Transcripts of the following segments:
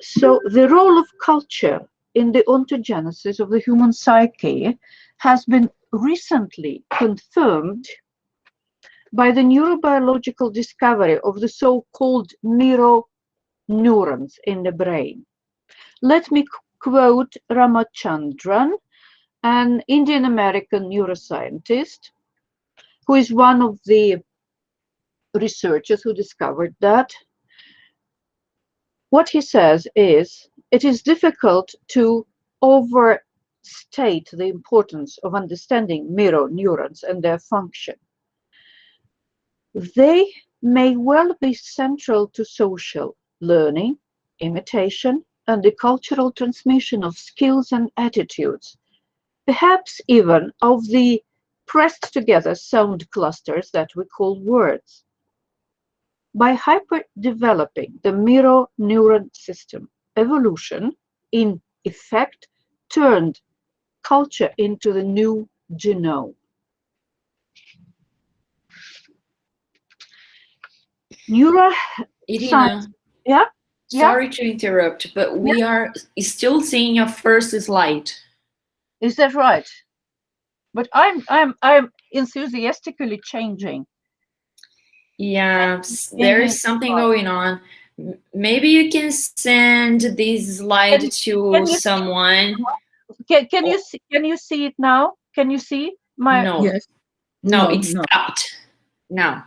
So the role of culture in the ontogenesis of the human psyche has been recently confirmed by the neurobiological discovery of the so-called mirror neurons in the brain. Let me quote Ramachandran, an Indian-American neuroscientist, who is one of the researchers who discovered that. What he says is, it is difficult to overstate the importance of understanding mirror neurons and their function. They may well be central to social learning, imitation, and the cultural transmission of skills and attitudes, perhaps even of the pressed together sound clusters that we call words. By hyper-developing the mirror neuron system, evolution, in effect, turned culture into the new genome. Irina, yeah? Sorry to interrupt, but we are still seeing your first slide. Is that right? But I'm enthusiastically changing. Yeah, there is something going on. Maybe you can send this slide to someone. Can you see it now? Can you see my? No. Yes. No, it's stopped now.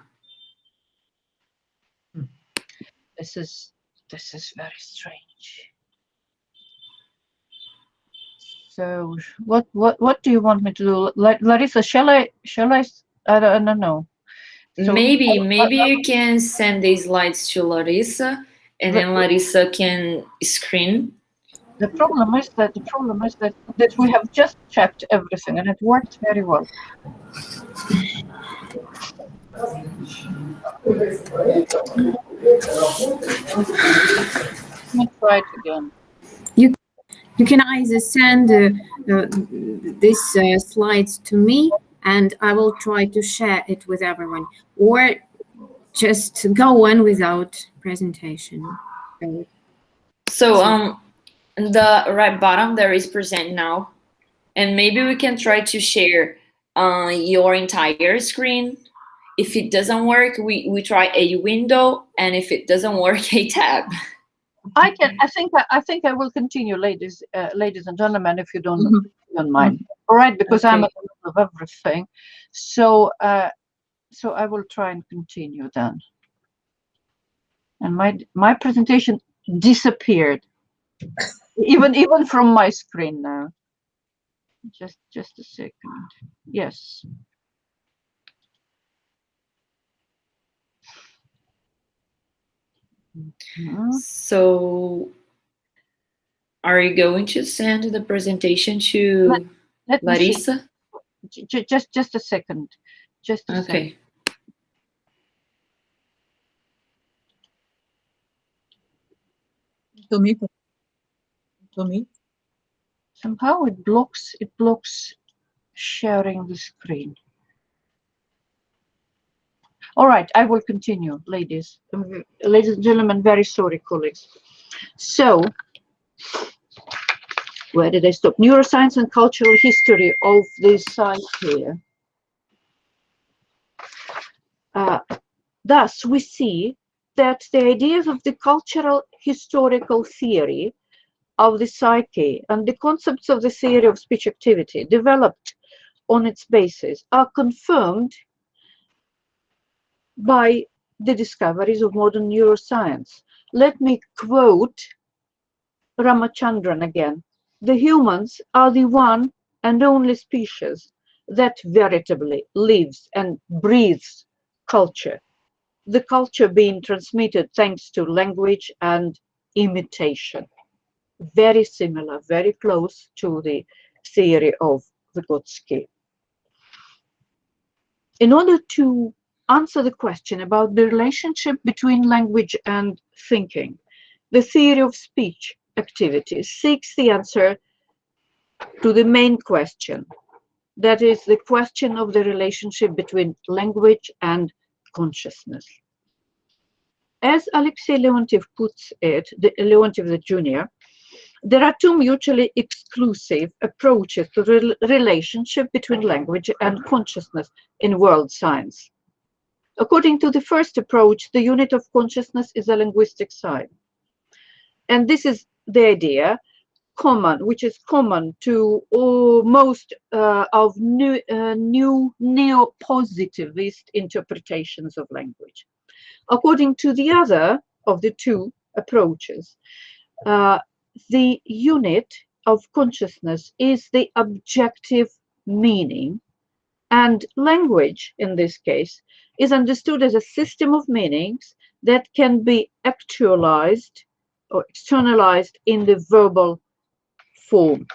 This is very strange. So what do you want me to do? Larisa, shall I don't know. So, maybe you can send these slides to Larisa, and then Larisa can screen. The problem is that we have just checked everything and it worked very well. Let me try it again. You can either send these slides to me, and I will try to share it with everyone, or just go on without presentation. So in the right bottom there is present now, and maybe we can try to share your entire screen. If it doesn't work, we try a window, and if it doesn't work, a tab. I think I will continue, ladies and gentlemen, if you don't mind. All right, because I'm at the middle of everything. So so I will try and continue then. And my presentation disappeared, even from my screen now. Just a second. Yes. So are you going to send the presentation to Larisa? Just a second. Just a second. To me. Somehow it blocks sharing the screen. All right, I will continue, ladies and gentlemen. Very sorry, colleagues. So, where did I stop? Neuroscience and cultural history of the psyche. Thus, we see that the ideas of the cultural historical theory of the psyche and the concepts of the theory of speech activity developed on its basis are confirmed by the discoveries of modern neuroscience. Let me quote Ramachandran again. The humans are the one and only species that veritably lives and breathes culture, the culture being transmitted thanks to language and imitation. Very similar, very close to the theory of Vygotsky. In order to answer the question about the relationship between language and thinking, the theory of speech activity seeks the answer to the main question, that is the question of the relationship between language and consciousness. as Alexei Leontiev puts it, Leontiev the Jr., there are two mutually exclusive approaches to the relationship between language and consciousness in world science. According to the first approach, the unit of consciousness is a linguistic sign. And this is the idea which is common to most of new neo-positivist interpretations of language. According to the other of the two approaches, the unit of consciousness is the objective meaning, and language, in this case, is understood as a system of meanings that can be actualized or externalized in the verbal form.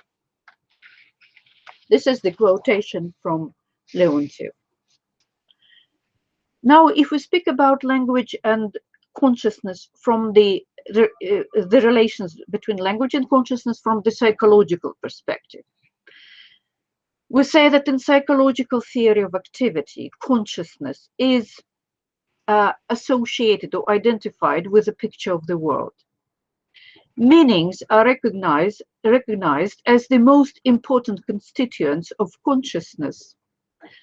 This is the quotation from Leontiev. Now, if we speak about language and consciousness from the relations between language and consciousness from the psychological perspective, we say that in psychological theory of activity, consciousness is associated or identified with a picture of the world. Meanings are recognized as the most important constituents of consciousness,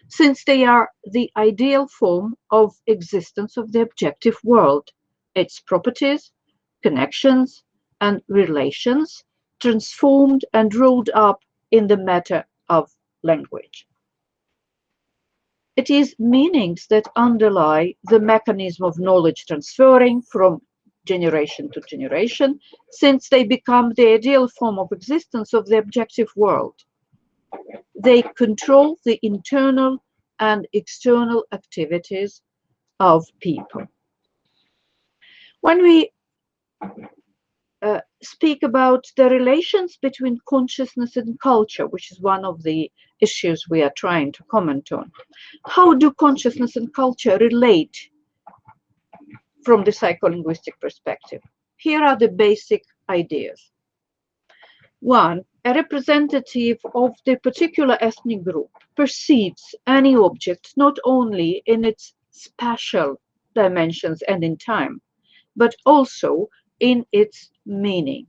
since they are the ideal form of existence of the objective world, its properties, connections, and relations transformed and rolled up in the matter of language. It is meanings that underlie the mechanism of knowledge transferring from generation to generation, since they become the ideal form of existence of the objective world. They control the internal and external activities of people. When we speak about the relations between consciousness and culture, which is one of the issues we are trying to comment on, how do consciousness and culture relate from the psycholinguistic perspective? Here are the basic ideas. One, a representative of the particular ethnic group perceives any object not only in its spatial dimensions and in time, but also in its meaning.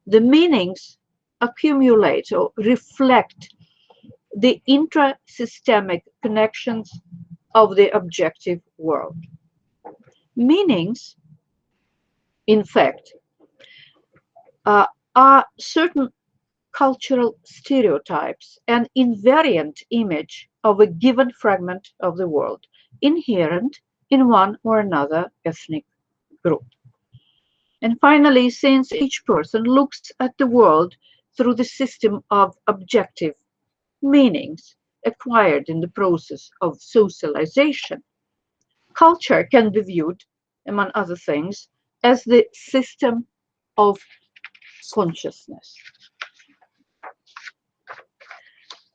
The meanings accumulate or reflect the intrasystemic connections of the objective world. Meanings, in fact, are certain cultural stereotypes, an invariant image of a given fragment of the world, inherent in one or another ethnic group. And finally, since each person looks at the world through the system of objective meanings acquired in the process of socialization, culture can be viewed, among other things, as the system of consciousness.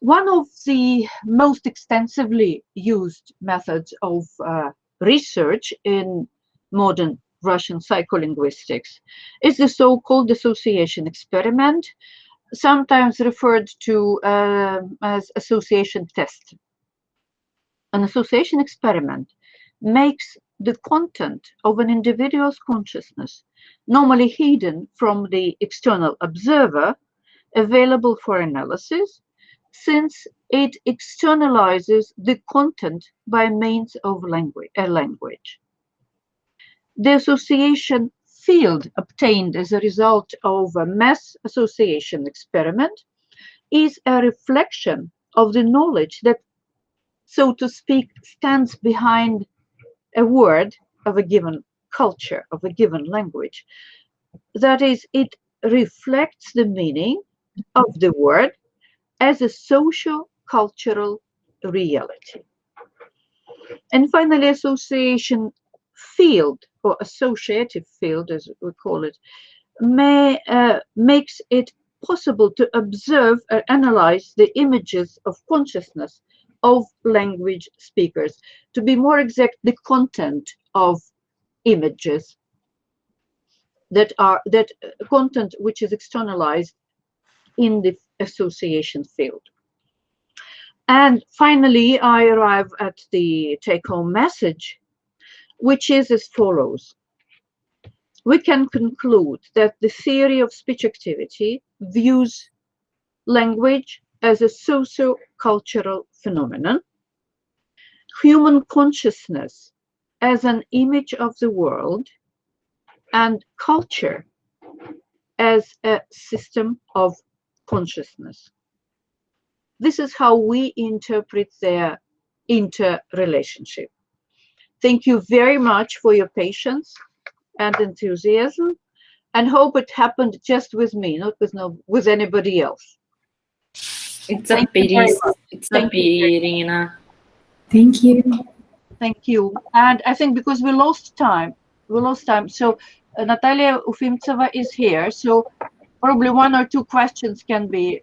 One of the most extensively used methods of research in modern Russian psycholinguistics is the so-called association experiment, sometimes referred to as association test. An association experiment makes the content of an individual's consciousness, normally hidden from the external observer, available for analysis, since it externalizes the content by means of language. The association field obtained as a result of a mass association experiment is a reflection of the knowledge that, so to speak, stands behind a word of a given culture, of a given language. That is, it reflects the meaning of the word as a socio-cultural reality. And finally, association field, or associative field as we call it, makes it possible to observe or analyze the images of consciousness of language speakers. To be more exact, the content of images that content which is externalized in the association field. And finally, I arrive at the take-home message, which is as follows. we can conclude that the theory of speech activity views language as a socio-cultural phenomenon, human consciousness as an image of the world, and culture as a system of consciousness. This is how we interpret their interrelationship. Thank you very much for your patience and enthusiasm, and hope it happened just with me, not with anybody else. It's a pity. It's a pity, Irina. Thank you. Thank you. And I think because we lost time. So Natalia UFIMTSEVA is here. So probably one or two questions can be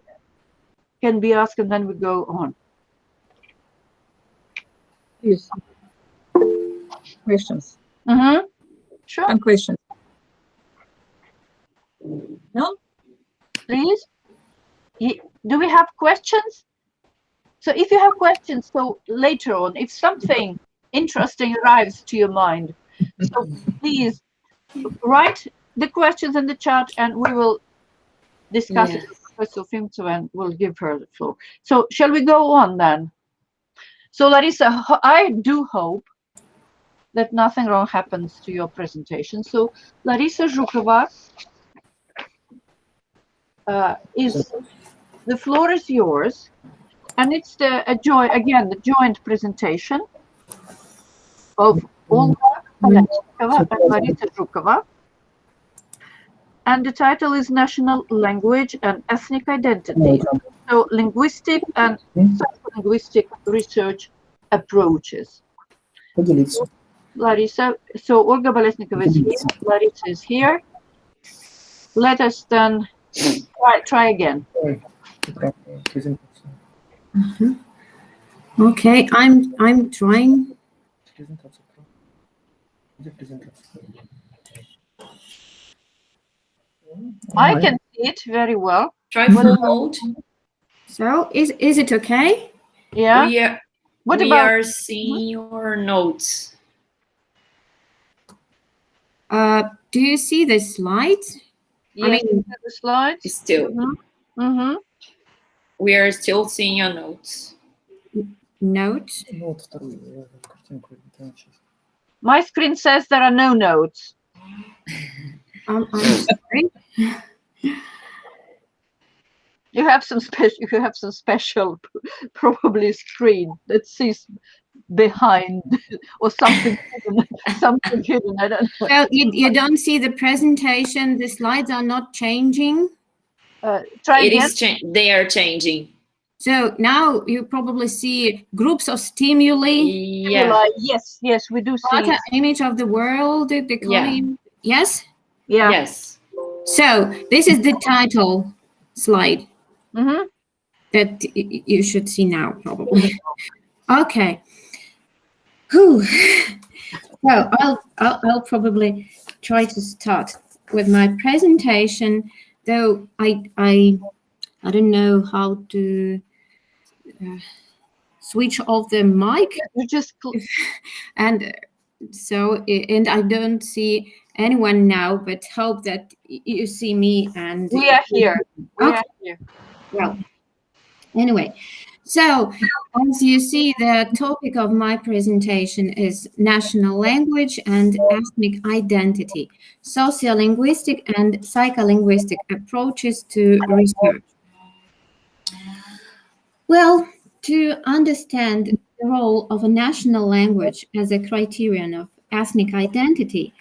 asked, and then we go on. Yes. Questions. Sure. Some questions. No? Please. Do we have questions? So if you have questions, so later on, if something interesting arrives to your mind, so please write the questions in the chat, and we will discuss it with Professor UFIMTSEVA, and we'll give her the floor. So shall we go on then? So Larisa, I do hope that nothing wrong happens to your presentation. So Larisa ZHUKOVA, the floor is yours, and it's the joint presentation of Olga BALYASNIKOVA and Larisa ZHUKOVA, and the title is National Language and Ethnic Identity, so linguistic and psycholinguistic research approaches. Larisa, so Olga BALYASNIKOVA is here, Larisa is here. Let us then try again. Okay, I'm trying. I can see it very well. Try full mode. So is it okay? Yeah. We are seeing your notes. Do you see the slides? Yes, I mean, the slides. Still. We are still seeing your notes. Notes. My screen says there are no notes. I'm sorry. You have some special probably screen that sees behind or something hidden, something hidden. I don't know. Well, you don't see the presentation. The slides are not changing. Try again. They are changing. So now you probably see groups of stimuli. Yeah. Yes, we do see. An image of the world. Yes. Yeah. Yes. So this is the title slide that you should see now, probably. Okay. Whew. Well, I'll probably try to start with my presentation, though I don't know how to switch off the mic. You just and I don't see anyone now, but hope that you see me. And we are here. We are here. Well, anyway, so as you see, the topic of my presentation is national language and ethnic identity, sociolinguistic and psycholinguistic approaches to research. Well, to understand the role of a national language as a criterion of ethnic identity,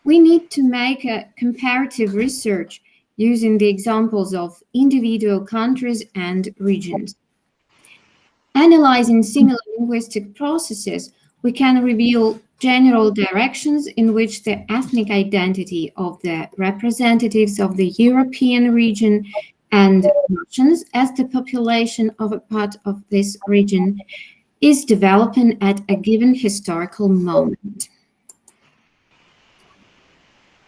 we need to make a comparative research using the examples of individual countries and regions. Analyzing similar linguistic processes, we can reveal general directions in which the ethnic identity of the representatives of the European region and Russians as the population of a part of this region is developing at a given historical moment.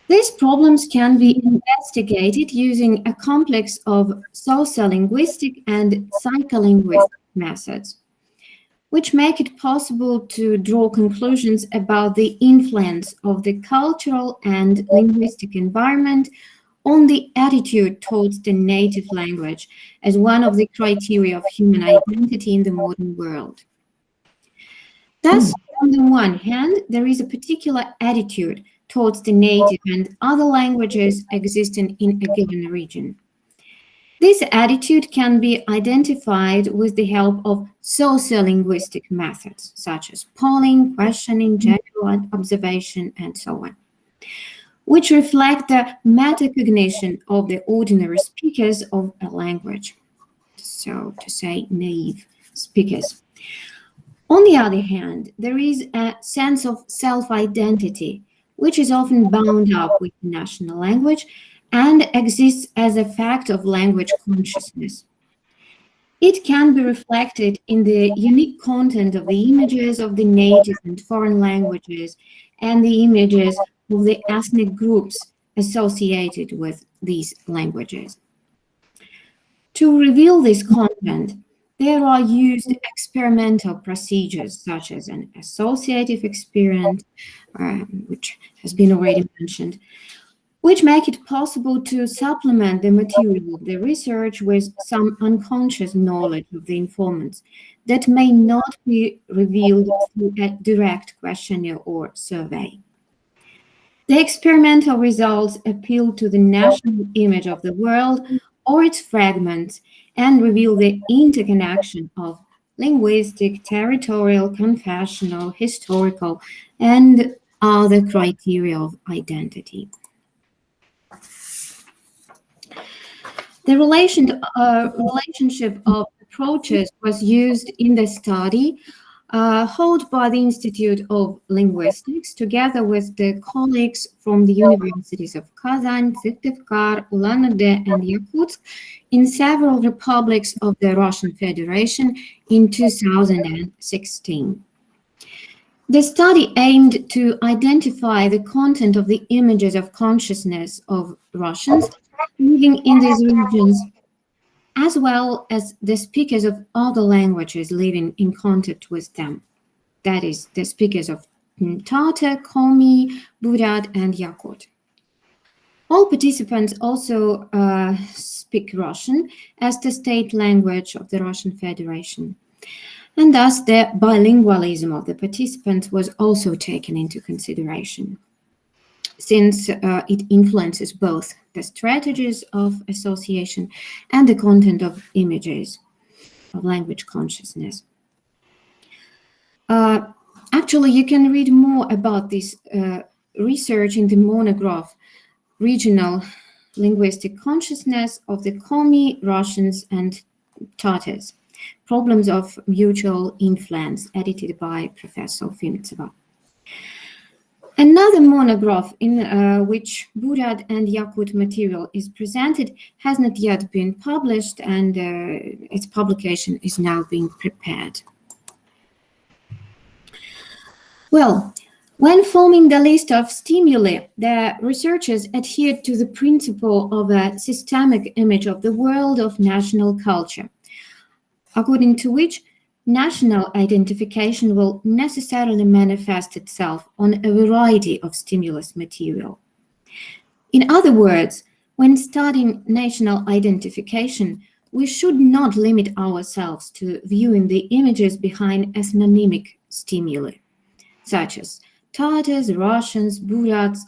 These problems can be investigated using a complex of sociolinguistic and psycholinguistic methods. which make it possible to draw conclusions about the influence of the cultural and linguistic environment on the attitude towards the native language as one of the criteria of human identity in the modern world. Thus, on the one hand, there is a particular attitude towards the native and other languages existing in a given region. This attitude can be identified with the help of sociolinguistic methods, such as polling, questioning, general observation, and so on, which reflect the metacognition of the ordinary speakers of a language, so to say, naive speakers. On the other hand, there is a sense of self-identity, which is often bound up with the national language and exists as a fact of language consciousness. It can be reflected in the unique content of the images of the native and foreign languages and the images of the ethnic groups associated with these languages. To reveal this content, there are used experimental procedures such as an associative experiment, which has been already mentioned, which make it possible to supplement the material of the research with some unconscious knowledge of the informants that may not be revealed through a direct questionnaire or survey. The experimental results appeal to the national image of the world or its fragments and reveal the interconnection of linguistic, territorial, confessional, historical, and other criteria of identity. The relationship of approaches was used in the study held by the Institute of Linguistics together with the colleagues from the universities of Kazan, Syktyvkar, Ulan-Ude, and Yakutsk in several republics of the Russian Federation in 2016. The study aimed to identify the content of the images of consciousness of Russians living in these regions, as well as the speakers of other languages living in contact with them. That is, the speakers of Tatar, Komi, Buryat, and Yakut. All participants also speak Russian as the state language of the Russian Federation. And thus, the bilingualism of the participants was also taken into consideration, since it influences both the strategies of association and the content of images of language consciousness. Actually, you can read more about this research in the monograph, Regional Linguistic Consciousness of the Komi, Russians, and Tatars, Problems of Mutual Influence, edited by Professor UFIMTSEVA. Another monograph in which Buryat and Yakut material is presented has not yet been published, and its publication is now being prepared. Well, when forming the list of stimuli, the researchers adhered to the principle of a systemic image of the world of national culture, according to which national identification will necessarily manifest itself on a variety of stimulus material. In other words, when studying national identification, we should not limit ourselves to viewing the images behind ethnonymic stimuli, such as Tatars, Russians, Buryats,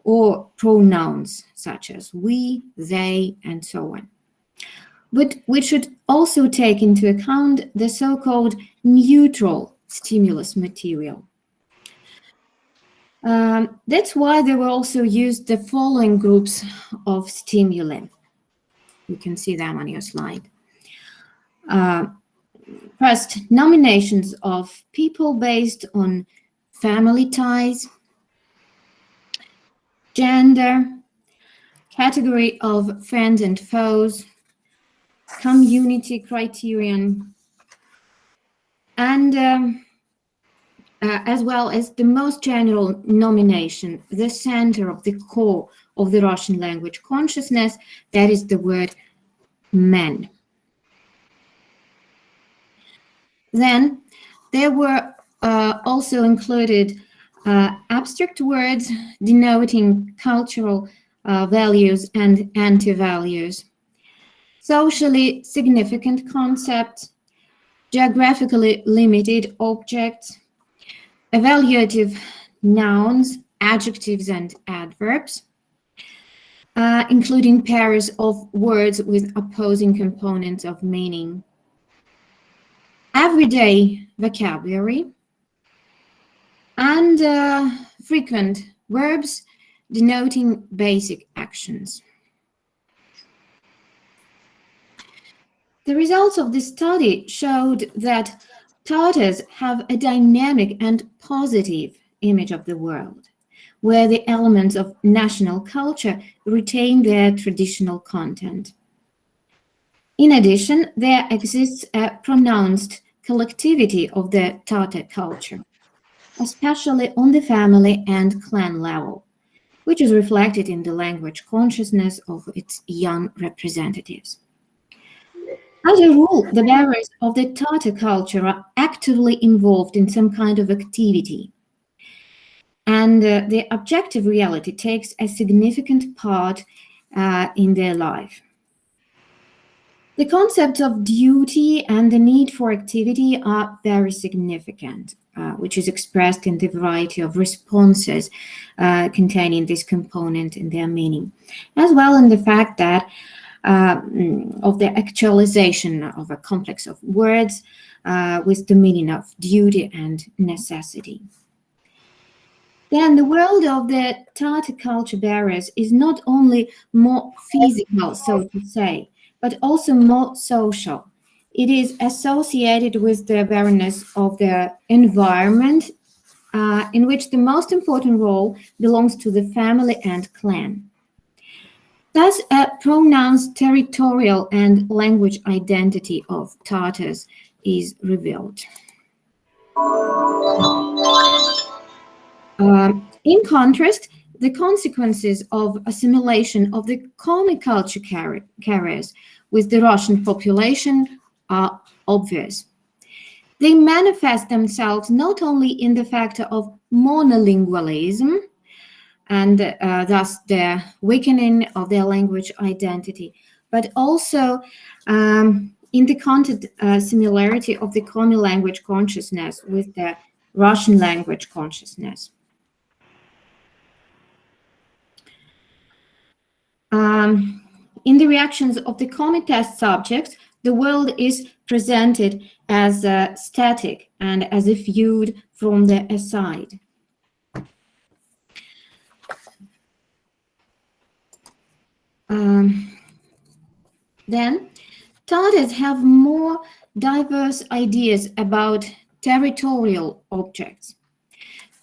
or pronouns such as we, they, and so on. But we should also take into account the so-called neutral stimulus material. That's why they were also used the following groups of stimuli. You can see them on your slide. First, nominations of people based on family ties, gender, category of friends and foes, community criterion, and as well as the most general nomination, the center of the core of the Russian language consciousness, that is the word man. Then there were also included abstract words denoting cultural values and anti-values, socially significant concepts, geographically limited objects, evaluative nouns, adjectives, and adverbs, including pairs of words with opposing components of meaning, everyday vocabulary, and frequent verbs denoting basic actions. The results of this study showed that Tatars have a dynamic and positive image of the world, where the elements of national culture retain their traditional content. In addition, there exists a pronounced collectivity of the Tatar culture, especially on the family and clan level, which is reflected in the language consciousness of its young representatives. As a rule, the bearers of the Tatar culture are actively involved in some kind of activity, and the objective reality takes a significant part in their life. The concepts of duty and the need for activity are very significant, which is expressed in the variety of responses containing this component in their meaning, as well in the fact that of the actualization of a complex of words with the meaning of duty and necessity. Then the world of the Tatar culture bearers is not only more physical, so to say, but also more social. It is associated with the awareness of the environment in which the most important role belongs to the family and clan. Thus, a pronounced territorial and language identity of Tatars is revealed. In contrast, the consequences of assimilation of the Komi culture carriers with the Russian population are obvious. They manifest themselves not only in the factor of monolingualism, and thus the weakening of their language identity, but also in the content similarity of the Komi language consciousness with the Russian language consciousness. In the reactions of the Komi test subjects, the world is presented as static and as if viewed from the aside. Then, Tatars have more diverse ideas about territorial objects.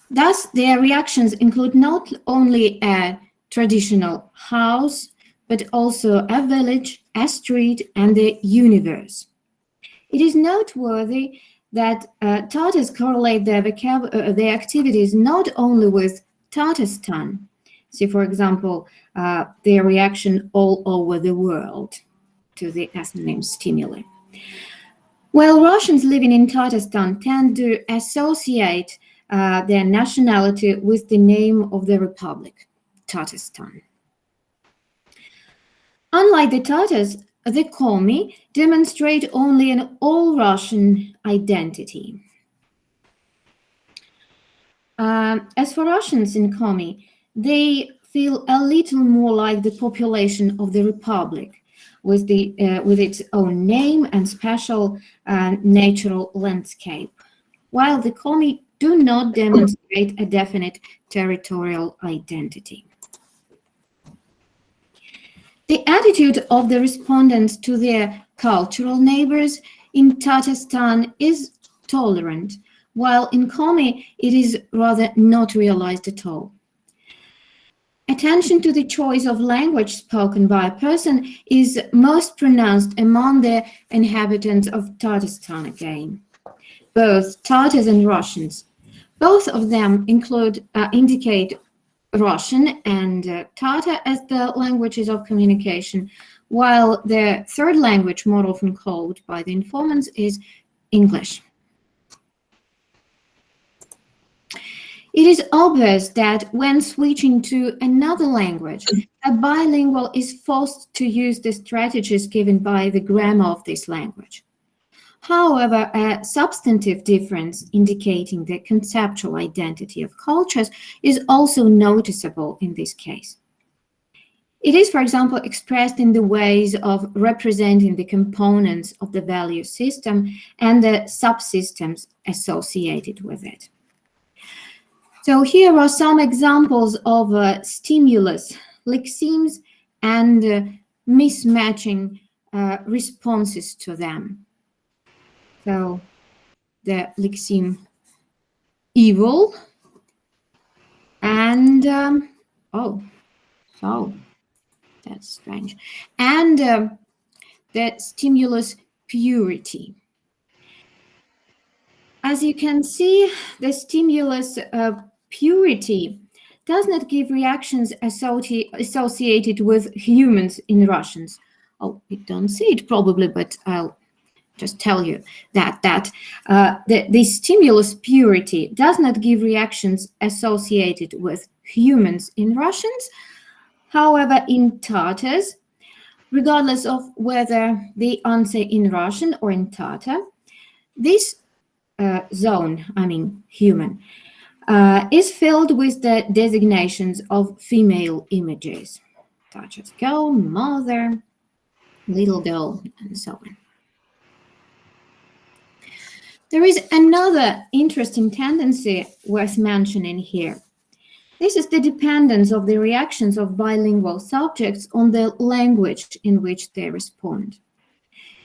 Thus, their reactions include not only a traditional house, but also a village, a street, and the universe. It is noteworthy that Tatars correlate their activities not only with Tatarstan, see, for example, their reaction all over the world to the ethnonym stimuli. While Russians living in Tatarstan tend to associate their nationality with the name of the republic, Tatarstan. Unlike the Tatars, the Komi demonstrate only an all-Russian identity. As for Russians in Komi, they feel a little more like the population of the republic, with its own name and special natural landscape, while the Komi do not demonstrate a definite territorial identity. The attitude of the respondents to their cultural neighbors in Tatarstan is tolerant, while in Komi it is rather not realized at all. Attention to the choice of language spoken by a person is most pronounced among the inhabitants of Tatarstan again, both Tatars and Russians. Both of them indicate Russian and Tatar as the languages of communication, while the third language more often called by the informants is English. It is obvious that when switching to another language, a bilingual is forced to use the strategies given by the grammar of this language. However, a substantive difference indicating the conceptual identity of cultures is also noticeable in this case. It is, for example, expressed in the ways of representing the components of the value system and the subsystems associated with it. So here are some examples of stimulus, lexemes, and mismatching responses to them. So the lexeme evil and, that's strange. And the stimulus purity. As you can see, the stimulus purity does not give reactions associated with humans in Russians. Oh, you don't see it probably, but I'll just tell you that the stimulus purity does not give reactions associated with humans in Russians. However, in Tatars, regardless of whether they answer in Russian or in Tatar, this zone, I mean human, is filled with the designations of female images, such as girl, mother, little girl, and so on. There is another interesting tendency worth mentioning here. This is the dependence of the reactions of bilingual subjects on the language in which they respond.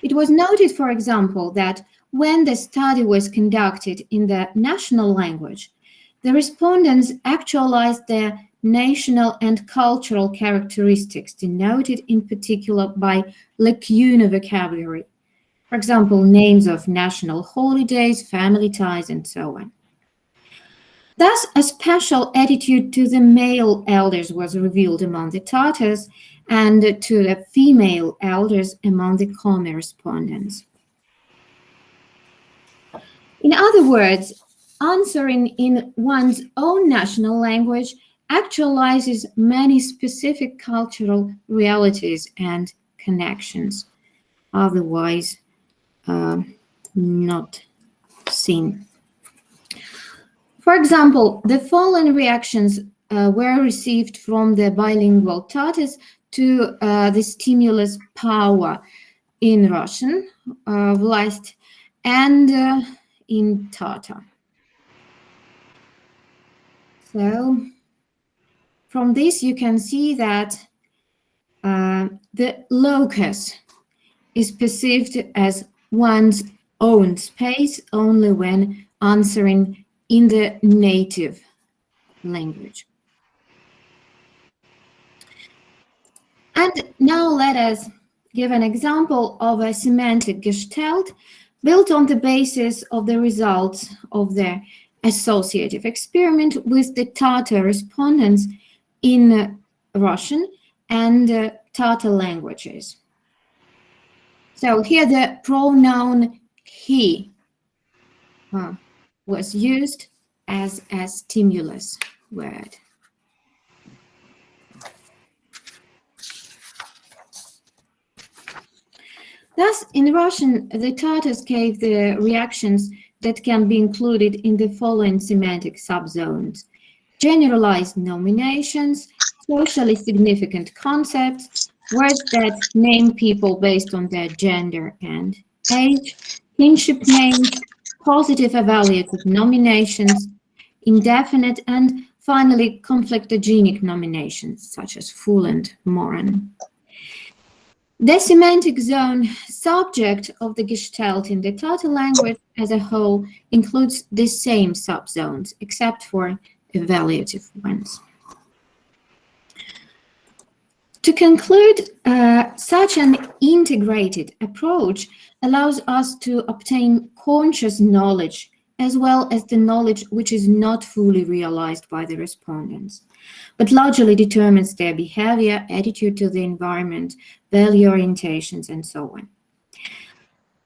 It was noted, for example, that when the study was conducted in the national language, the respondents actualized their national and cultural characteristics denoted in particular by Lacuna vocabulary. For example, names of national holidays, family ties, and so on. Thus, a special attitude to the male elders was revealed among the Tatars and to the female elders among the Komi respondents. In other words, answering in one's own national language actualizes many specific cultural realities and connections, otherwise not seen. For example, the following reactions were received from the bilingual Tatars to the stimulus power in Russian, власть, and in Tatar. So from this you can see that the locus is perceived as one's own space only when answering in the native language. And now let us give an example of a semantic gestalt built on the basis of the results of the associative experiment with the Tatar respondents in Russian and Tatar languages. So here the pronoun he was used as a stimulus word. Thus, in Russian, the Tatars gave the reactions that can be included in the following semantic subzones: generalized nominations, socially significant concepts, words that name people based on their gender and age, kinship names, positive evaluative nominations, indefinite, and finally conflictogenic nominations such as full and moron. The semantic zone subject of the Gestalt in the Tatar language as a whole includes the same subzones, except for evaluative ones. To conclude, such an integrated approach allows us to obtain conscious knowledge as well as the knowledge which is not fully realized by the respondents, but largely determines their behavior, attitude to the environment, value orientations, and so on.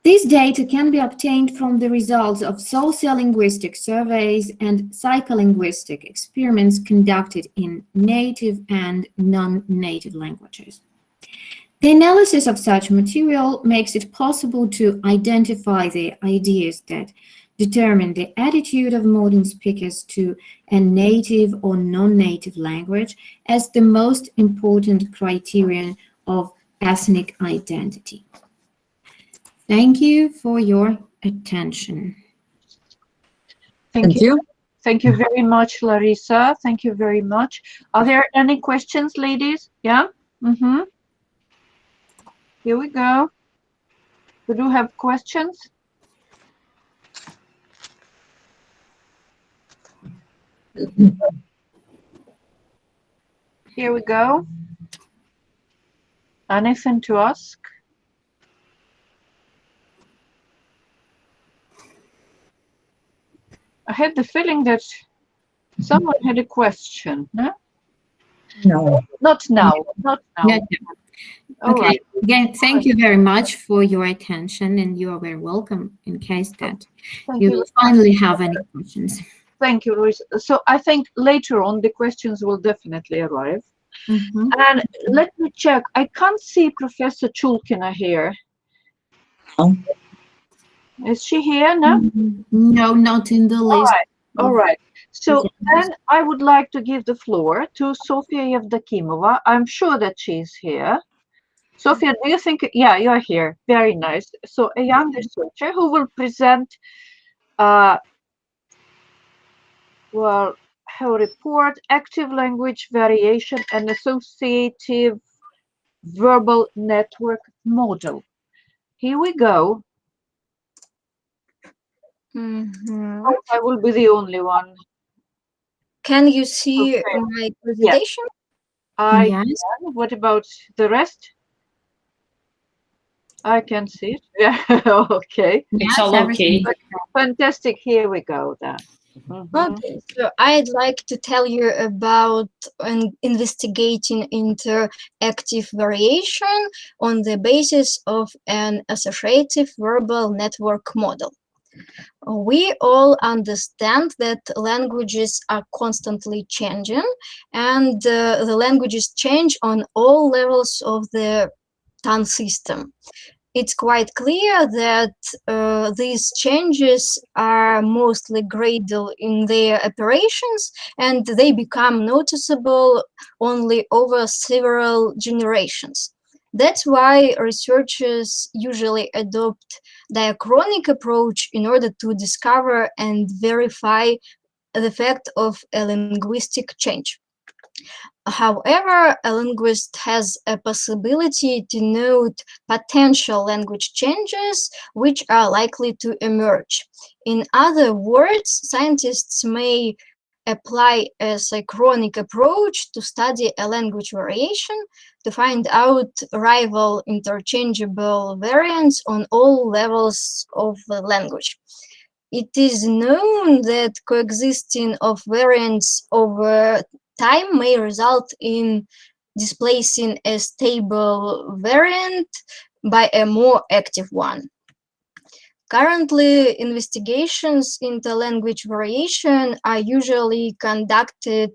This data can be obtained from the results of sociolinguistic surveys and psycholinguistic experiments conducted in native and non-native languages. The analysis of such material makes it possible to identify the ideas that determine the attitude of modern speakers to a native or non-native language as the most important criterion of ethnic identity. Thank you for your attention. Thank you. Thank you very much, Larisa. Thank you very much. Are there any questions, ladies? Yeah? Mm-hmm. Here we go. We do have questions. Here we go. Anything to ask? I had the feeling that someone had a question, no? No. Not now, not now. No. All Okay, right. again, thank you very much for your attention, and you are very welcome in case that Thank you you. will finally have any questions. Thank you, Luis. So I think later on the questions will definitely arrive. Mhm. And let me check. I can't see Professor Chulkina here. No. Is she here? No? No, not in the All list. right. All right. So then I would like to give the floor to Sofya EVDOKIMOVA. I'm sure that she's here. Sofya, do you think? Yeah, you're here. Very nice. So a young researcher who will present, well, her report, Active Language Variation and Associative Verbal Network Model. Here we go. Hope I will be the only one. Can you see Okay. my presentation? I Yes. can. What about the rest? I can see it. Yeah. Okay. It's all everything okay. is Fantastic. Here we go then. Mhm. Okay, so I'd like to tell you about investigating interactive variation on the basis of an associative verbal network model. We all understand that languages are constantly changing, and the languages change on all levels of the tongue system. It's quite clear that these changes are mostly gradual in their operations, and they become noticeable only over several generations. That's why researchers usually adopt diachronic approach in order to discover and verify the fact of a linguistic change. However, a linguist has a possibility to note potential language changes which are likely to emerge. In other words, scientists may apply a synchronic approach to study a language variation to find out rival interchangeable variants on all levels of the language. It is known that coexisting of variants over time may result in displacing a stable variant by a more active one. Currently, investigations into language variation are usually conducted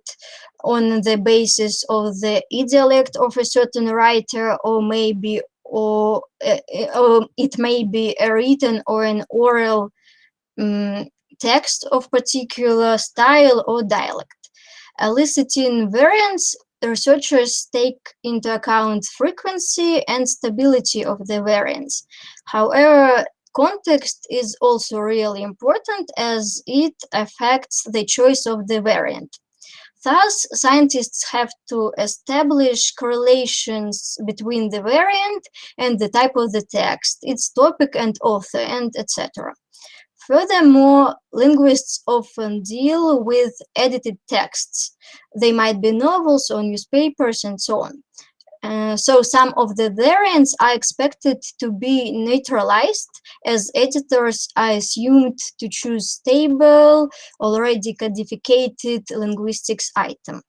on the basis of the dialect of a certain writer, or it may be a written or an oral text of particular style or dialect. Eliciting variants, researchers take into account frequency and stability of the variants. However, context is also really important as it affects the choice of the variant. Thus, scientists have to establish correlations between the variant and the type of the text, its topic and author, and etc. Furthermore, linguists often deal with edited texts. They might be novels or newspapers and so on. So some of the variants are expected to be neutralized, as editors are assumed to choose stable, already codified linguistics item.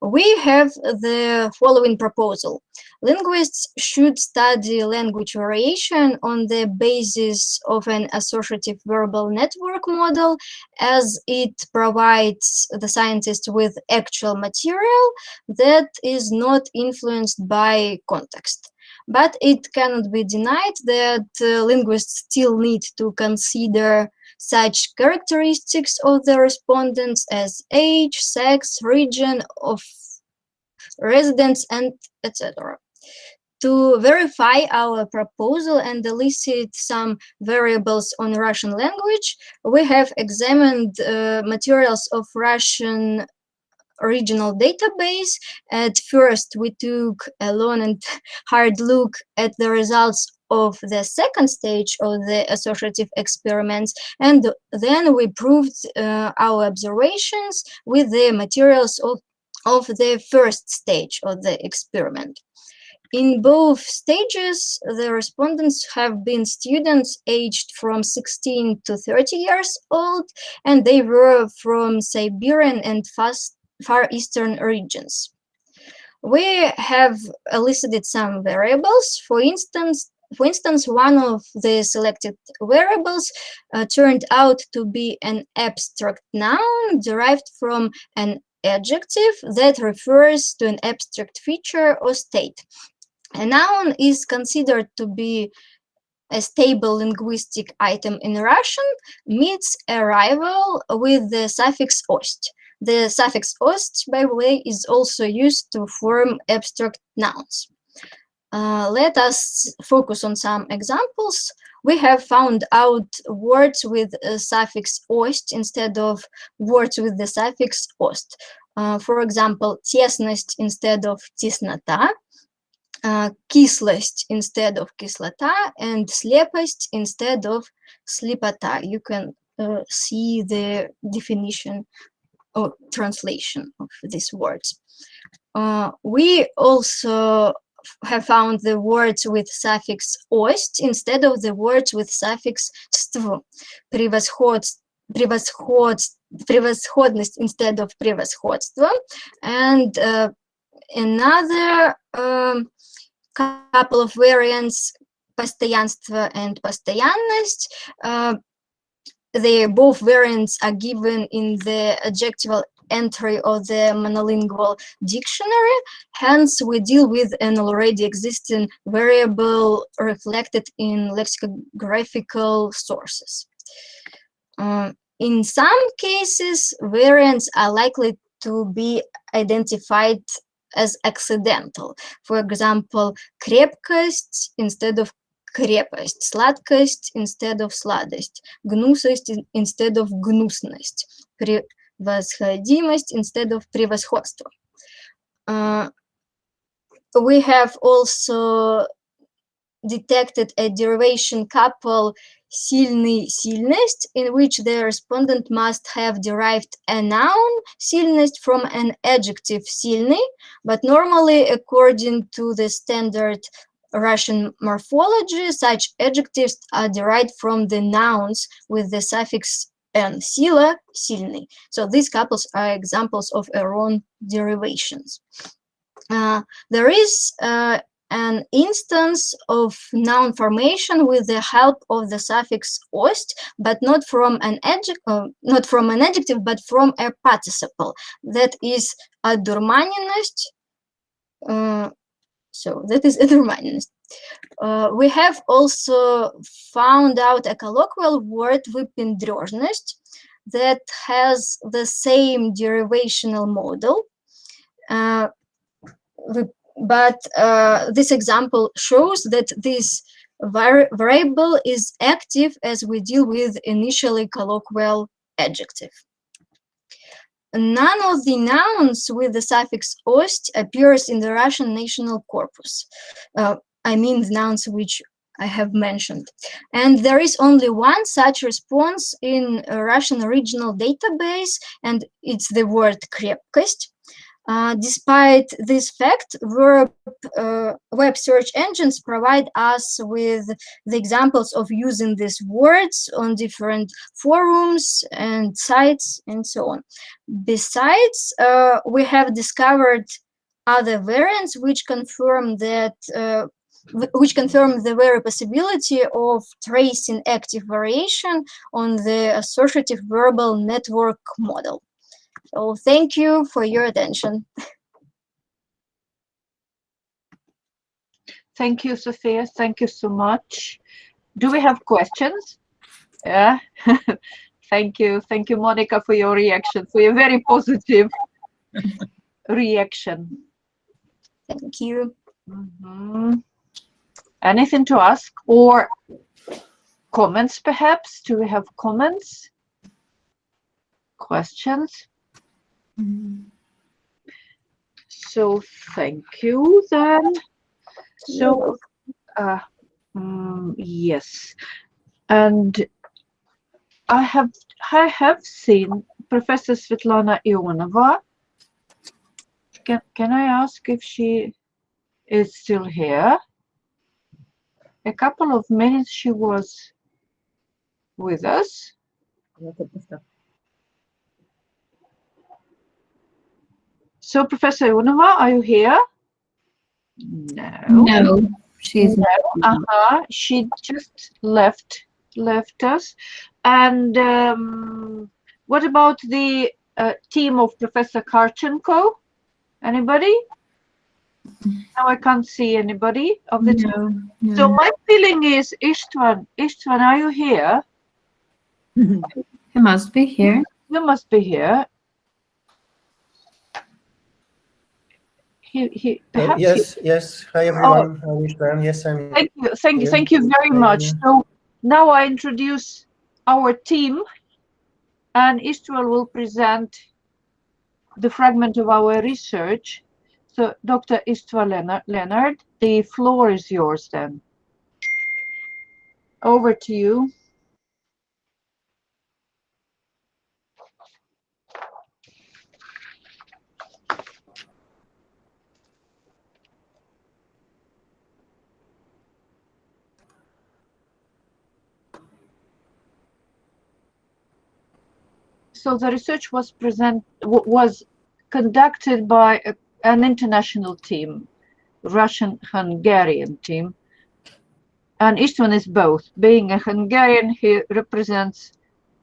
We have the following proposal. Linguists should study language variation on the basis of an associative-verbal network model, as it provides the scientist with actual material that is not influenced by context. But it cannot be denied that linguists still need to consider such characteristics of the respondents as age, sex, region of residence, and etc. To verify our proposal and elicit some variables on Russian language, we have examined materials of Russian regional database. At first, we took a long and hard look at the results of the second stage of the associative experiments, and then we proved our observations with the materials of the first stage of the experiment. In both stages, the respondents have been students aged from 16 to 30 years old, and they were from Siberian and Far Eastern regions. We have elicited some variables. For instance, one of the selected variables turned out to be an abstract noun derived from an adjective that refers to an abstract feature or state. A noun is considered to be a stable linguistic item in Russian, meets a rival with the suffix ost. The suffix ost, by the way, is also used to form abstract nouns. Let us focus on some examples. We have found out words with a suffix ost instead of words with the suffix ost. For example, тесность instead of теснота, кислость instead of кислота, and слепость instead of слепота. You can see the definition or translation of these words. We also have found the words with suffix ost instead of the words with suffix stvo. Превосходность instead of превосходство, and another couple of variants, постоянство and постоянность. Both variants are given in the adjectival entry of the monolingual dictionary. Hence, we deal with an already existing variable reflected in lexicographical sources. In some cases, variants are likely to be identified as accidental. For example, крепкость instead of крепость, сладкость instead of сладость, гнусость instead of гнусность, превосходимость instead of превосходство. We have also detected a derivation couple сильный, сильность, in which the respondent must have derived a noun сильность from an adjective сильный, but normally, according to the standard Russian morphology, such adjectives are derived from the nouns with the suffix n, сила, сильный. So these couples are examples of wrong derivations. There is an instance of noun formation with the help of the suffix ost, but not from an adjective, but from a participle. That is одурманенность. So that is одурманенность. We have also found out a colloquial word выпендрежность that has the same derivational model. But this example shows that this variable is active as we deal with initially colloquial adjective. None of the nouns with the suffix ost appears in the Russian national corpus. I mean the nouns which I have mentioned. And there is only one such response in a Russian regional database, and it's the word крепкость. Despite this fact, web search engines provide us with the examples of using these words on different forums and sites and so on. Besides, we have discovered other variants which confirm that the very possibility of tracing active variation on the associative verbal network model. So thank you for your attention. Thank you, Sofia. Thank you so much. Do we have questions? Yeah. Thank you. Thank you, Monica, for your reaction, for your very positive reaction. Thank you. Anything to ask or comments, perhaps? Do we have comments? Questions? So thank you then. So yes, and I have seen Professor Svetlana IONOVA. Can I ask if she is still here? A couple of minutes she was with us. So, Professor IONOVA, are you here? No. No, she's not. She just left us. And what about the team of Professor KHARCHENKO? Anybody? Now I can't see anybody of the team. No. So my feeling is Istvan, are you here? He must be here. You must be here. He perhaps yes. Hi everyone. Yes, I'm Thank you very much. So now I introduce our team, and Istvan will present the fragment of our research. So, Dr. Istvan Leonard, the floor is yours then. Over to you. So the research was conducted by an international team, Russian-Hungarian team, and Istvan is both. Being a Hungarian, he represents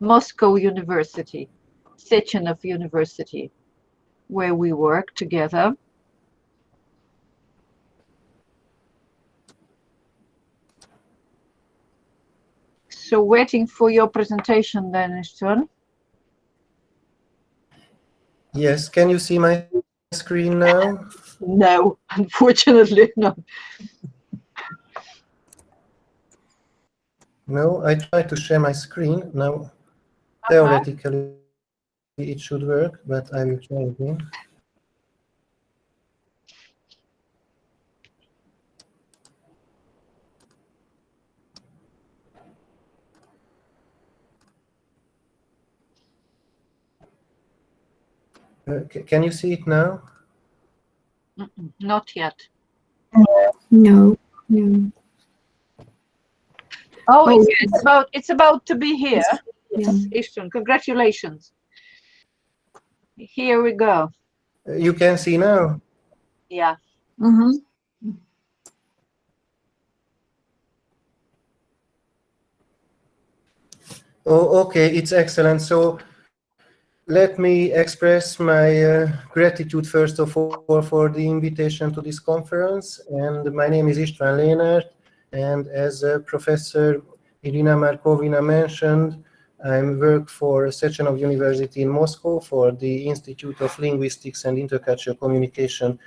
Moscow University, Sechenov University, where we work together. So waiting for your presentation then, Istvan. Yes, can you see my screen now? No, unfortunately not. No, I tried to share my screen. Now, theoretically, it should work, but I will try again. Can you see it now? Not yet. No. Oh, yes. it's about to be here. Yeah. Istvan, congratulations. Here we go. You can see now. Yeah. Oh, okay, it's excellent. So let me express my gratitude first of all for the invitation to this conference. And my name is István Lénert, and as Professor Irina MARKOVINA mentioned, I work for Sechenov University in Moscow for the Institute of Linguistics and Intercultural Communication.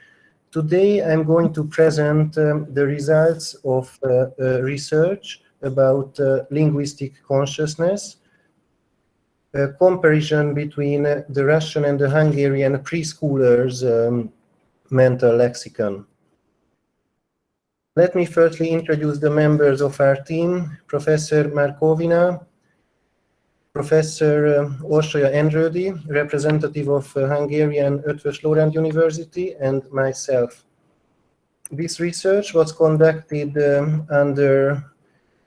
Today I'm going to present the results of research about linguistic consciousness, a comparison between the Russian and the Hungarian preschoolers' mental lexicon. Let me firstly introduce the members of our team: Professor MARKOVINA, Professor Orsolya Endrődi, representative of Hungarian Eötvös Loránd University, and myself. This research was conducted under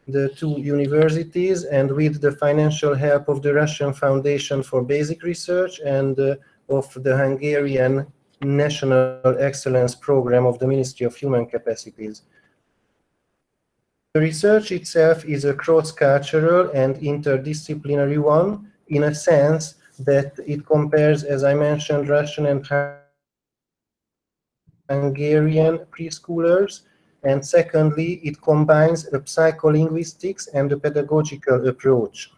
the two universities and with the financial help of the Russian Foundation for Basic Research and of the Hungarian National Excellence Program of the Ministry of Human Capacities. The research itself is a cross-cultural and interdisciplinary one in a sense that it compares, as I mentioned, Russian and Hungarian preschoolers, and secondly, it combines a psycholinguistics and a pedagogical approach.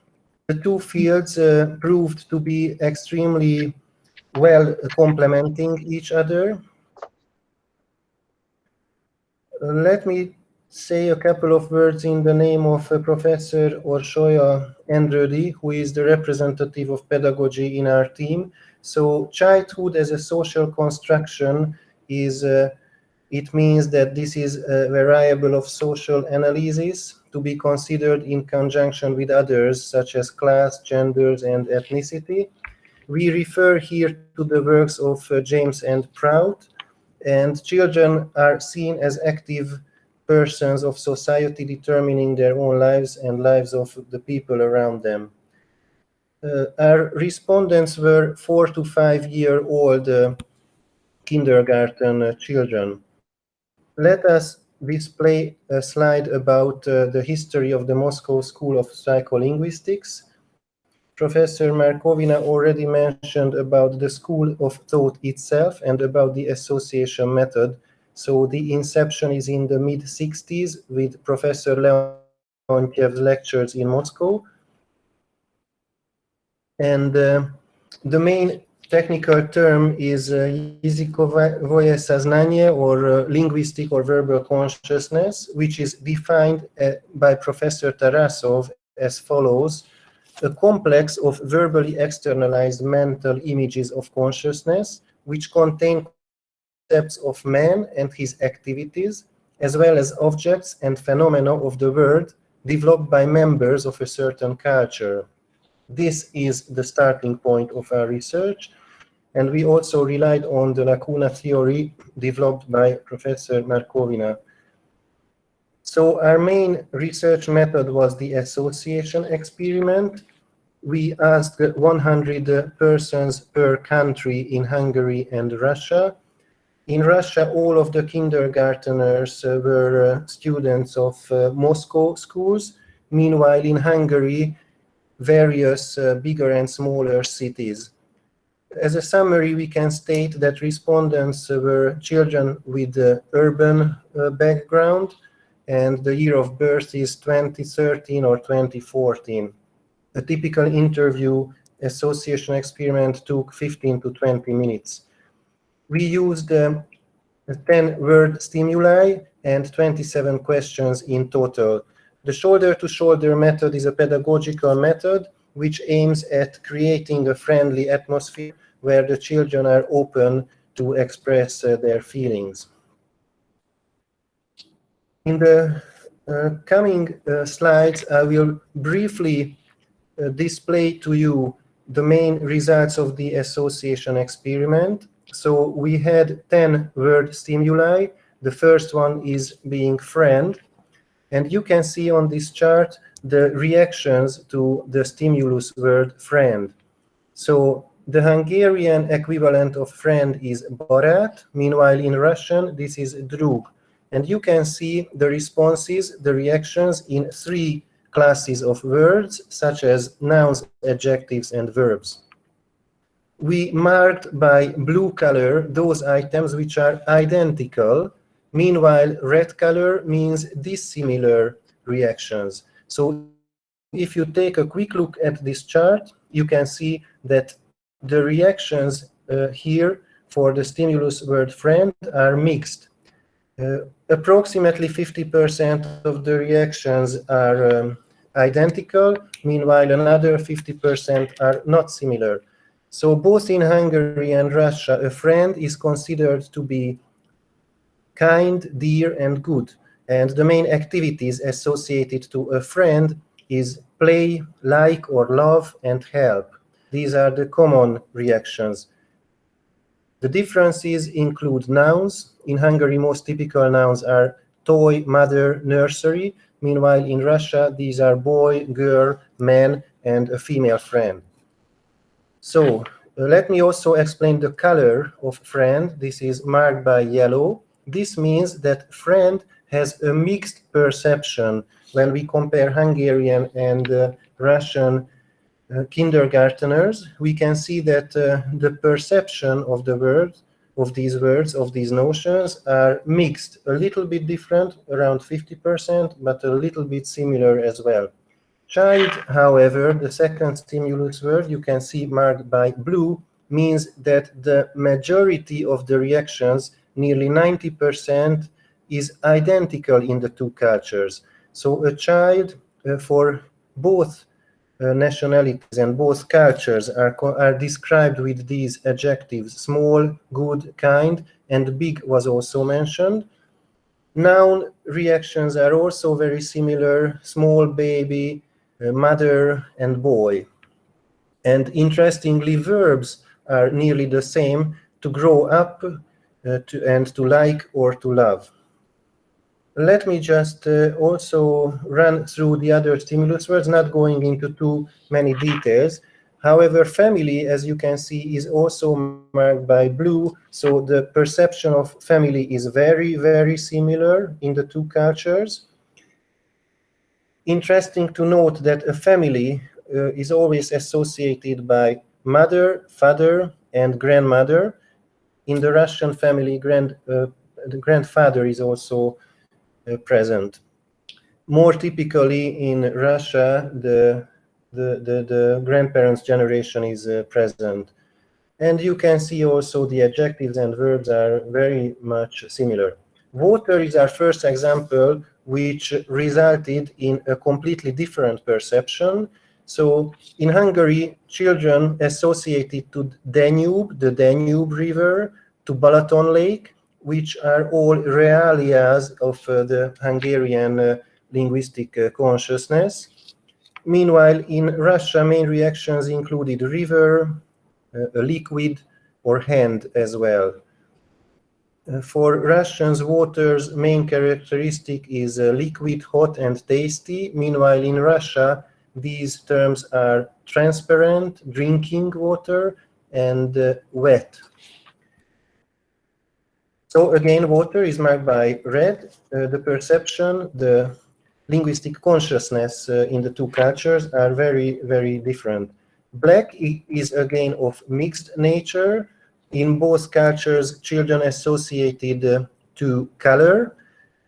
The two fields proved to be extremely well complementing each other. Let me say a couple of words in the name of Professor Orsolya Endrődi, who is the representative of pedagogy in our team. So childhood as a social construction is, it means that this is a variable of social analysis to be considered in conjunction with others, such as class, genders, and ethnicity. We refer here to the works of James and Prout, and children are seen as active persons of society determining their own lives and lives of the people around them. Our respondents were 4 to 5 year old kindergarten children. Let us display a slide about the history of the Moscow School of Psycholinguistics. Professor MARKOVINA already mentioned about the school of thought itself and about the association method. So the inception is in the mid-60s with Professor Leontiev's lectures in Moscow. And the main technical term is языковое сознание, or linguistic or verbal consciousness, which is defined by Professor Tarasov as follows: a complex of verbally externalized mental images of consciousness, which contain concepts of man and his activities, as well as objects and phenomena of the world developed by members of a certain culture. This is the starting point of our research, and we also relied on the Lacuna theory developed by Professor MARKOVINA. So our main research method was the association experiment. We asked 100 persons per country in Hungary and Russia. In Russia, all of the kindergarteners were students of Moscow schools. Meanwhile, in Hungary, various bigger and smaller cities. As a summary, we can state that respondents were children with urban background, and the year of birth is 2013 or 2014. A typical interview association experiment took 15 to 20 minutes. We used 10 word stimuli and 27 questions in total. The shoulder-to-shoulder method is a pedagogical method which aims at creating a friendly atmosphere where the children are open to express their feelings. In the coming slides, I will briefly display to you the main results of the association experiment. So we had 10 word stimuli. The first one is being friend. And you can see on this chart the reactions to the stimulus word friend. So the Hungarian equivalent of friend is barát. Meanwhile, in Russian, this is drug. And you can see the responses, the reactions in 3 classes of words, such as nouns, adjectives, and verbs. We marked by blue color those items which are identical. Meanwhile, red color means dissimilar reactions. So if you take a quick look at this chart, you can see that the reactions here for the stimulus word friend are mixed. Approximately 50% of the reactions are identical. Meanwhile, another 50% are not similar. So both in Hungary and Russia, a friend is considered to be kind, dear, and good. And the main activities associated to a friend is play, like or love, and help. These are the common reactions. The differences include nouns. In Hungary, most typical nouns are toy, mother, nursery. Meanwhile, in Russia, these are boy, girl, man, and a female friend. So let me also explain the color of friend. This is marked by yellow. This means that friend has a mixed perception. When we compare Hungarian and Russian kindergarteners, we can see that the perception of the words, of these notions, are mixed, a little bit different, around 50%, but a little bit similar as well. Child, however, the second stimulus word, you can see marked by blue, means that the majority of the reactions, nearly 90%, is identical in the two cultures. So a child for both nationalities and both cultures are described with these adjectives: small, good, kind, and big was also mentioned. Noun reactions are also very similar: small, baby, mother, and boy. And interestingly, verbs are nearly the same: to grow up, and to like or to love. Let me just also run through the other stimulus words, not going into too many details. However, family, as you can see, is also marked by blue, so the perception of family is very, very similar in the two cultures. Interesting to note that a family is always associated by mother, father, and grandmother. In the Russian family, the grandfather is also present. More typically in Russia, the grandparents' generation is present. And you can see also the adjectives and verbs are very much similar. Water is our first example, which resulted in a completely different perception. So in Hungary, children associated to Danube, the Danube River, to Balaton Lake, which are all realias of the Hungarian linguistic consciousness. Meanwhile, in Russia, main reactions included river, a liquid, or hand as well. For Russians, water's main characteristic is liquid, hot, and tasty. Meanwhile, in Russia, these terms are transparent, drinking water, and wet. So again, water is marked by red. The perception, the linguistic consciousness in the two cultures are very, very different. Black is again of mixed nature. In both cultures, children associated to color.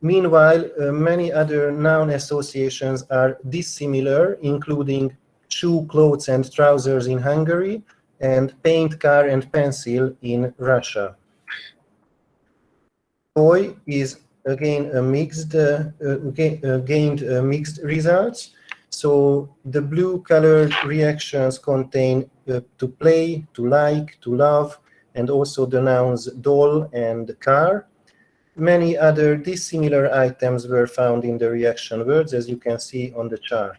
Meanwhile, many other noun associations are dissimilar, including shoe, clothes, and trousers in Hungary, and paint, car, and pencil in Russia. Toy is again a mixed, gained mixed results. So the blue colored reactions contain to play, to like, to love, and also the nouns doll and car. Many other dissimilar items were found in the reaction words, as you can see on the chart.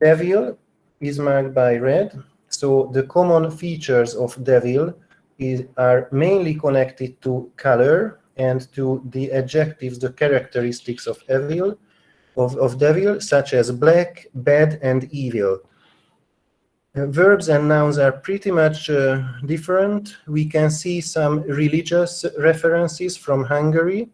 Devil is marked by red. So the common features of devil are mainly connected to color and to the adjectives, the characteristics of evil, of devil, such as black, bad, and evil. Verbs and nouns are pretty much different. We can see some religious references from Hungary.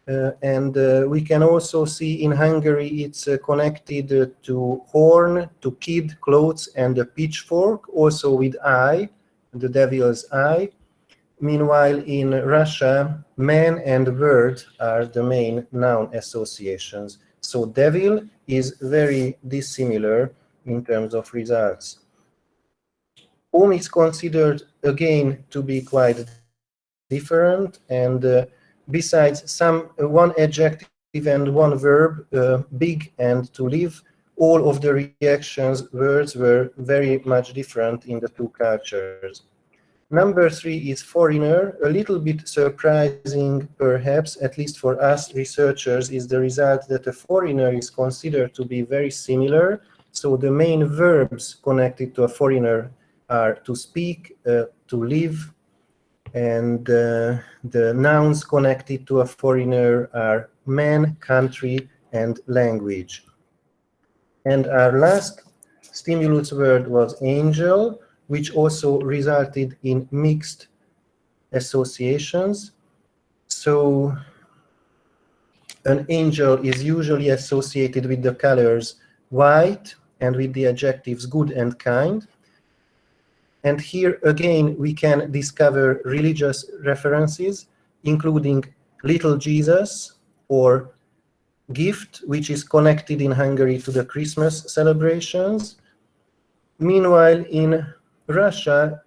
And we can also see in Hungary it's connected to horn, to kid, clothes, and a pitchfork, also with eye, the devil's eye. Meanwhile, in Russia, man and bird are the main noun associations. So devil is very dissimilar in terms of results. Home is considered again to be quite different, and besides one adjective and one verb, big and to live, all of the reactions words were very much different in the two cultures. Number 3 is foreigner. A little bit surprising, perhaps, at least for us researchers, is the result that a foreigner is considered to be very similar. So the main verbs connected to a foreigner are to speak, to live, and the nouns connected to a foreigner are man, country, and language. And our last stimulus word was angel, which also resulted in mixed associations. So an angel is usually associated with the colors white and with the adjectives good and kind. And here again, we can discover religious references, including little Jesus or gift, which is connected in Hungary to the Christmas celebrations. Meanwhile, in Russia,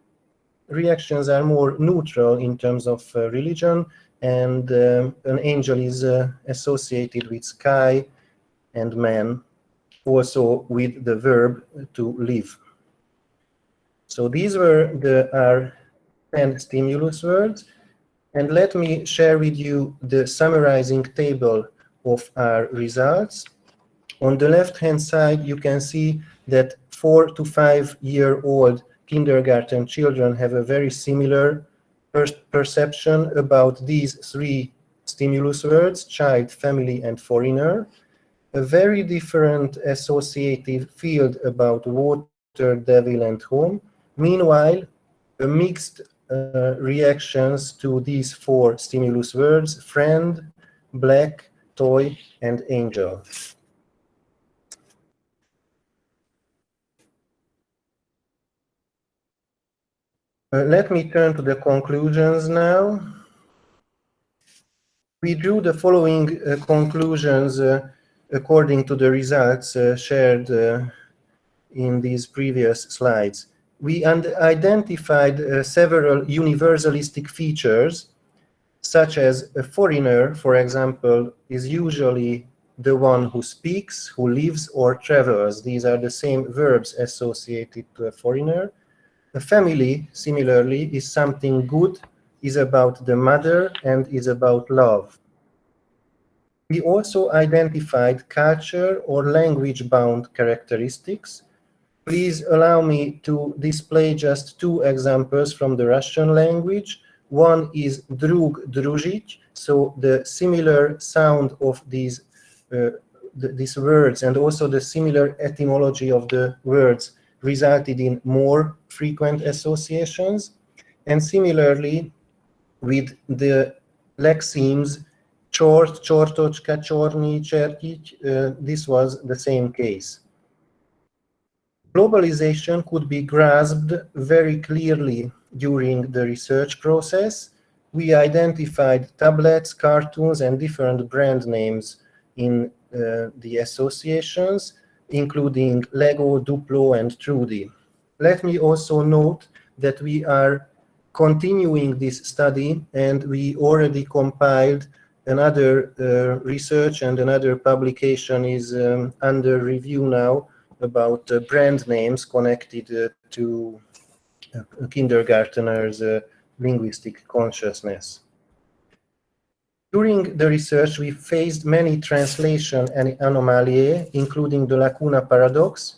reactions are more neutral in terms of religion, and an angel is associated with sky and man, also with the verb to live. So these were our 10 stimulus words, and let me share with you the summarizing table of our results. On the left-hand side, you can see that 4 to 5-year-old kindergarten children have a very similar perception about these 3 stimulus words, child, family, and foreigner. A very different associative field about water, devil, and home. Meanwhile, a mixed reactions to these 4 stimulus words, friend, black, toy, and angel. Let me turn to the conclusions now. We drew the following conclusions according to the results shared in these previous slides. We identified several universalistic features, such as a foreigner, for example, is usually the one who speaks, who lives, or travels. These are the same verbs associated to a foreigner. A family, similarly, is something good, is about the mother, and is about love. We also identified culture or language-bound characteristics. Please allow me to display just 2 examples from the Russian language. One is drug, družit, so the similar sound of these words and also the similar etymology of the words resulted in more frequent associations. And similarly, with the lexemes chort, chortochka, chorny, cherkic, this was the same case. Globalization could be grasped very clearly during the research process. We identified tablets, cartoons, and different brand names in the associations, including Lego, Duplo, and Trudy. Let me also note that we are continuing this study, and we already compiled another research, and another publication is under review now about brand names connected to kindergarteners' linguistic consciousness. During the research, we faced many translation anomalies, including the Lacuna Paradox.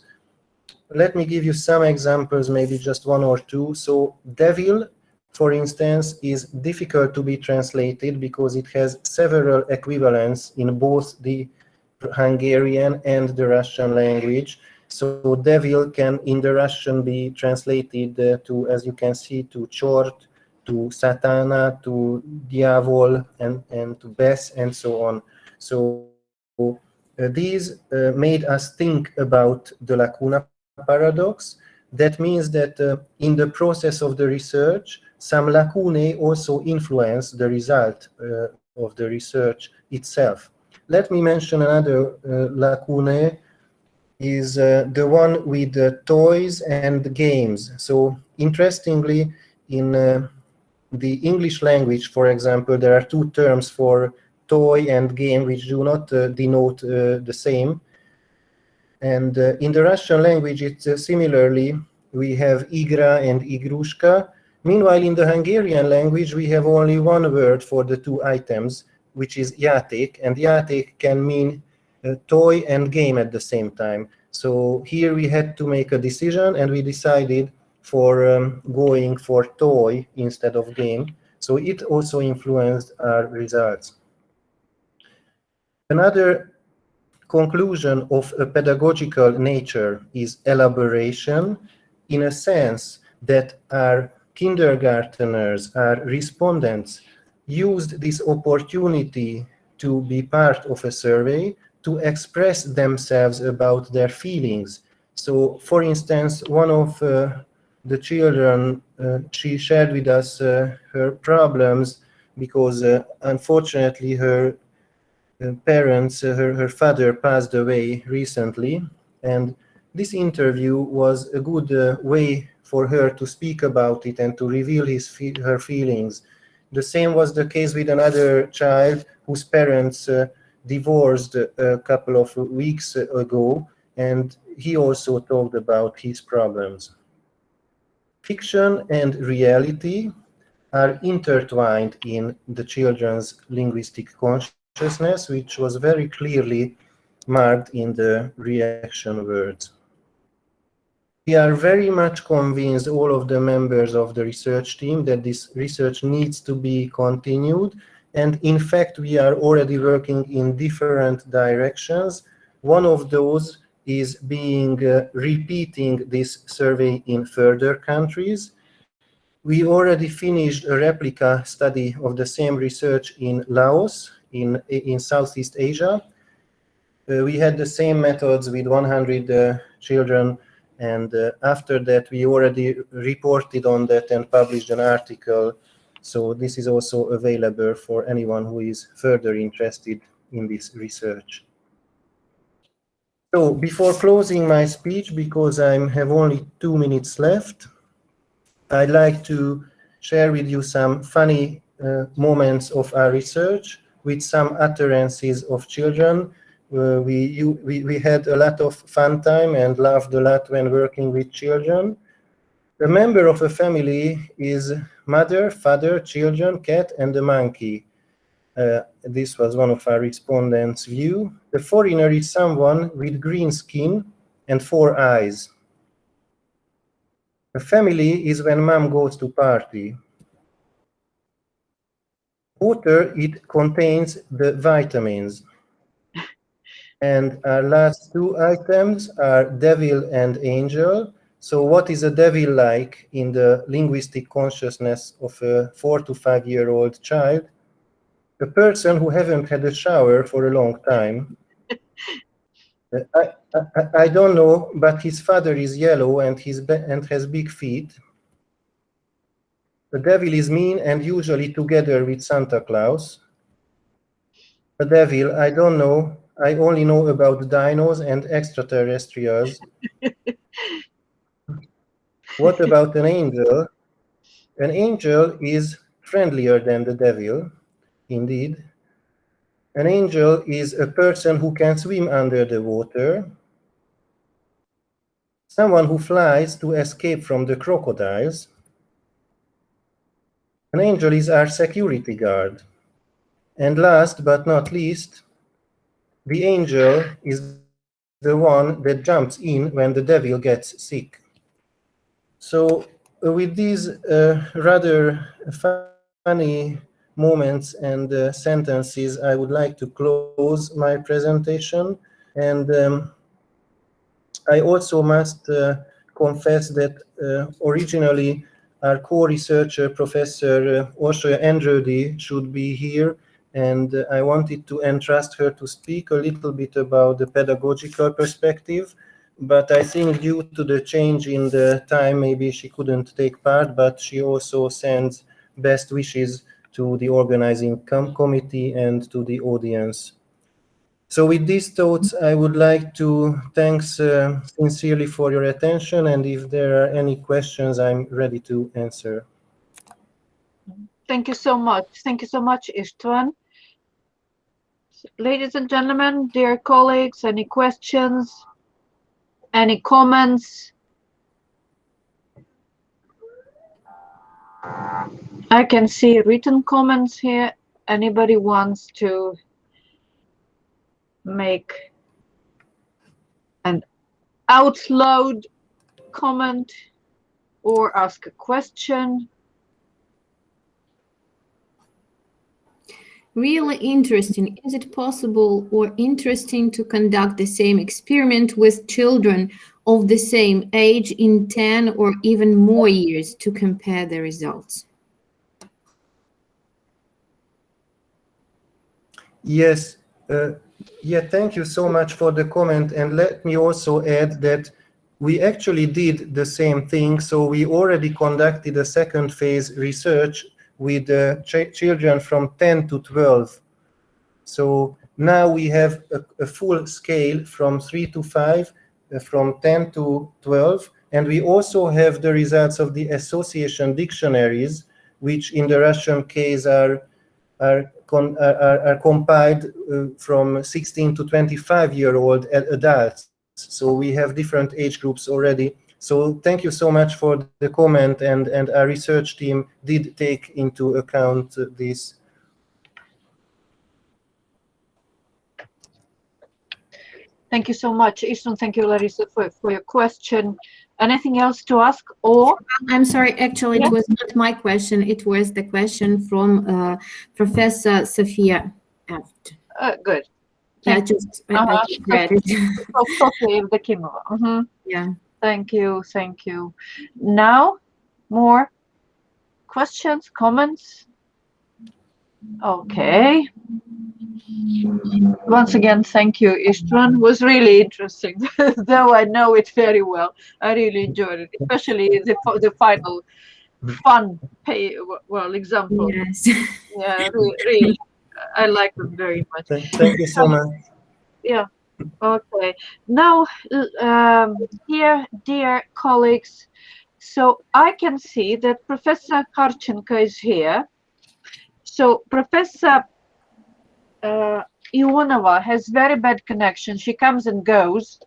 Let me give you some examples, maybe just 1 or 2. So devil, for instance, is difficult to be translated because it has several equivalents in both the Hungarian and the Russian language. So devil can in the Russian be translated to, as you can see, to chort, to satana, to diavol, and to bes, and so on. So these made us think about the Lacuna Paradox. That means that in the process of the research, some lacunae also influence the result of the research itself. Let me mention another lacunae, is the one with toys and games. So interestingly, in the English language, for example, there are 2 terms for toy and game which do not denote the same. And in the Russian language, it's similarly, we have igra and igrushka, Meanwhile, in the Hungarian language, we have only one word for the two items, which is játék, and játék can mean toy and game at the same time. So here we had to make a decision, and we decided for going for toy instead of game. So it also influenced our results. Another conclusion of a pedagogical nature is elaboration, in a sense that our kindergarteners, our respondents, used this opportunity to be part of a survey to express themselves about their feelings. So, for instance, one of the children, she shared with us her problems because unfortunately her parents, her father passed away recently, and this interview was a good way for her to speak about it and to reveal her feelings. The same was the case with another child whose parents divorced a couple of weeks ago, and he also talked about his problems. Fiction and reality are intertwined in the children's linguistic consciousness, which was very clearly marked in the reaction words. We are very much convinced, all of the members of the research team, that this research needs to be continued. And in fact, we are already working in different directions. One of those is repeating this survey in further countries. We already finished a replica study of the same research in Laos, in Southeast Asia. We had the same methods with 100 children, and after that we already reported on that and published an article. So this is also available for anyone who is further interested in this research. So before closing my speech, because I have only 2 minutes left, I'd like to share with you some funny moments of our research with some utterances of children. We had a lot of fun time and laughed a lot when working with children. The member of a family is mother, father, children, cat, and a monkey. This was one of our respondents' view. The foreigner is someone with green skin and 4 eyes. A family is when mom goes to party. Water, it contains the vitamins. And our last 2 items are devil and angel. So what is a devil like in the linguistic consciousness of a 4 to 5 year old child? A person who hasn't had a shower for a long time. I don't know, but his father is yellow and has big feet. The devil is mean and usually together with Santa Claus. The devil, I don't know. I only know about dinos and extraterrestrials. What about an angel? An angel is friendlier than the devil, indeed. An angel is a person who can swim under the water. Someone who flies to escape from the crocodiles. An angel is our security guard. And last but not least, the angel is the one that jumps in when the devil gets sick. So with these rather funny moments and sentences, I would like to close my presentation. And I also must confess that originally our co-researcher, Professor Orsolya Endrődi, should be here, and I wanted to entrust her to speak a little bit about the pedagogical perspective, but I think due to the change in the time, maybe she couldn't take part, but she also sends best wishes to the organizing committee and to the audience. So with these thoughts, I would like to thank sincerely for your attention, and if there are any questions, I'm ready to answer. Thank you so much. Thank you so much, István. Ladies and gentlemen, dear colleagues, any questions? Any comments? I can see written comments here. Anybody wants to make an out loud comment or ask a question? Really interesting. Is it possible or interesting to conduct the same experiment with children of the same age in 10 or even more years to compare the results? Yes. Yeah, thank you so much for the comment. And let me also add that we actually did the same thing. So we already conducted a second phase research with children from 10 to 12. So now we have a full scale from 3 to 5, from 10 to 12. And we also have the results of the association dictionaries, which in the Russian case are compiled from 16 to 25-year-old adults. So we have different age groups already. So thank you so much for the comment, and our research team did take into account this. Thank you so much, Ishan. Thank you, Larisa, for your question. Anything else to ask? Or I'm sorry, actually, it was not my question. It was the question from Professor Sofya EVDOKIMOVA. good. Yeah, I just read it. Sofya EVDOKIMOVA. Yeah. Thank you. Thank you. Now, more questions, comments? Okay. Once again, thank you, Istvan. It was really interesting, though I know it very well. I really enjoyed it, especially the final fun example. Yes. Yeah, really, I like them very much. Thank you so much. Yeah. Okay. Now, here, dear colleagues, so I can see that Professor KHARCHENKO is here. So Professor Ionova has very bad connection. She comes and goes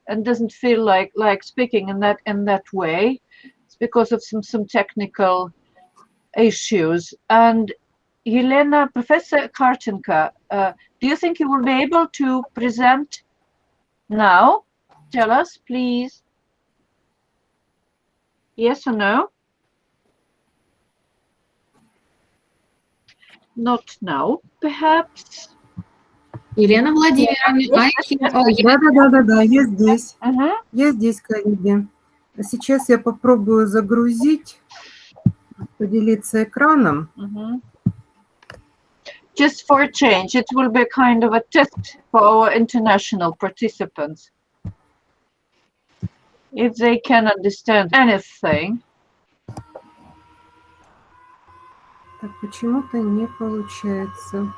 and doesn't feel like speaking in that way. It's because of some technical issues. And Elena, Professor KHARCHENKO, do you think you will be able to present now? Tell us, please. Yes or no? Not now, perhaps. Елена Владимировна, Да, я здесь. Я здесь, коллеги. Сейчас я попробую загрузить, поделиться экраном. Just for a change, it will be kind of a test for our international participants. If they can understand anything. Так, почему-то не получается.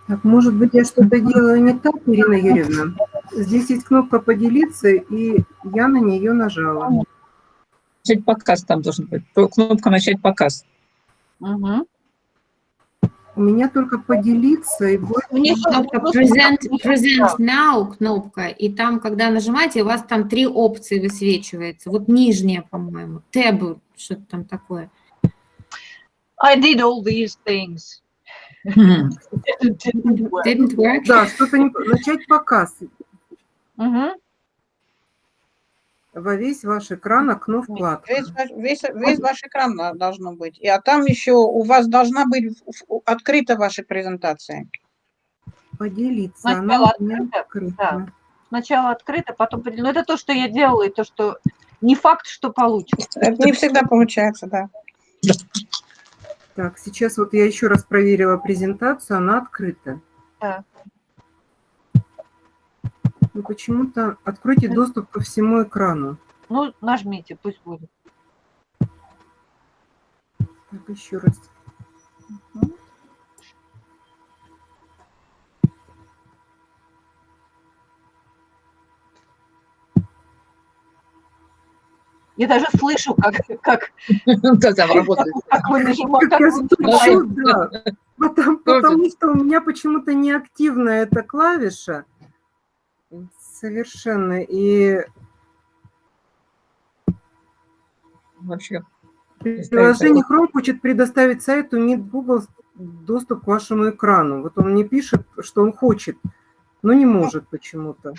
Так, может быть, я что-то делаю не так, Ирина Юрьевна? Здесь есть кнопка «Поделиться», и я на нее нажала. Начать показ там должен быть. Кнопка «Начать показ». У меня только «Поделиться» и больше... Кнопка present now кнопка, и там, когда нажимаете, у вас там 3 опции высвечивается. Вот нижняя, по-моему, Tab, что-то там такое. I did all these things. Didn't work? Да, что-то не... Начать показ. Во весь ваш экран окно вкладка. Весь ваш экран должно быть. А там еще у вас должна быть открыта ваша презентация. Поделиться. Сначала открыто. Да. Сначала открыто, потом поделиться. Но это то, что я делала, и то, что не факт, что получится. Это не всегда получается, да. Так, сейчас вот я еще раз проверила презентацию, она открыта. Да. Ну, почему-то откройте доступ ко всему экрану. Ну, нажмите, пусть будет. Так, еще раз. Я даже слышу, как Там работает. вы нажимаете. Как я стучу, да. Потому что у меня почему-то неактивна эта клавиша. Совершенно. И Вообще. приложение Chrome хочет предоставить сайту Meet Google доступ к вашему экрану. Вот он мне пишет, что он хочет, но не может почему-то.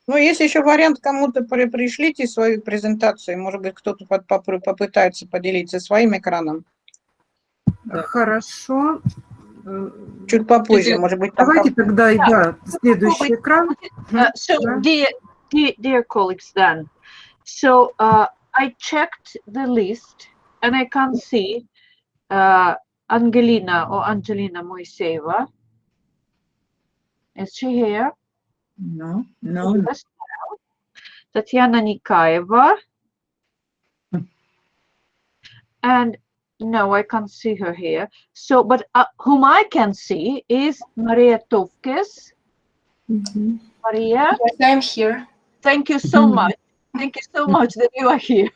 Ну, есть еще вариант, кому-то пришлите свою презентацию, может быть, кто-то попытается поделиться своим экраном. Хорошо. Чуть попозже, может быть, там... Давайте тогда, да, следующий экран. So, dear colleagues, then, so I checked the list and I can't see Angelina Moiseva. Is she here? No. Yes. Tatiana Nikaeva. And no, I can't see her here. So, but whom I can see is Maria Tovkes. Maria? Yes, I'm here. Thank you so much. Thank you so much that you are here.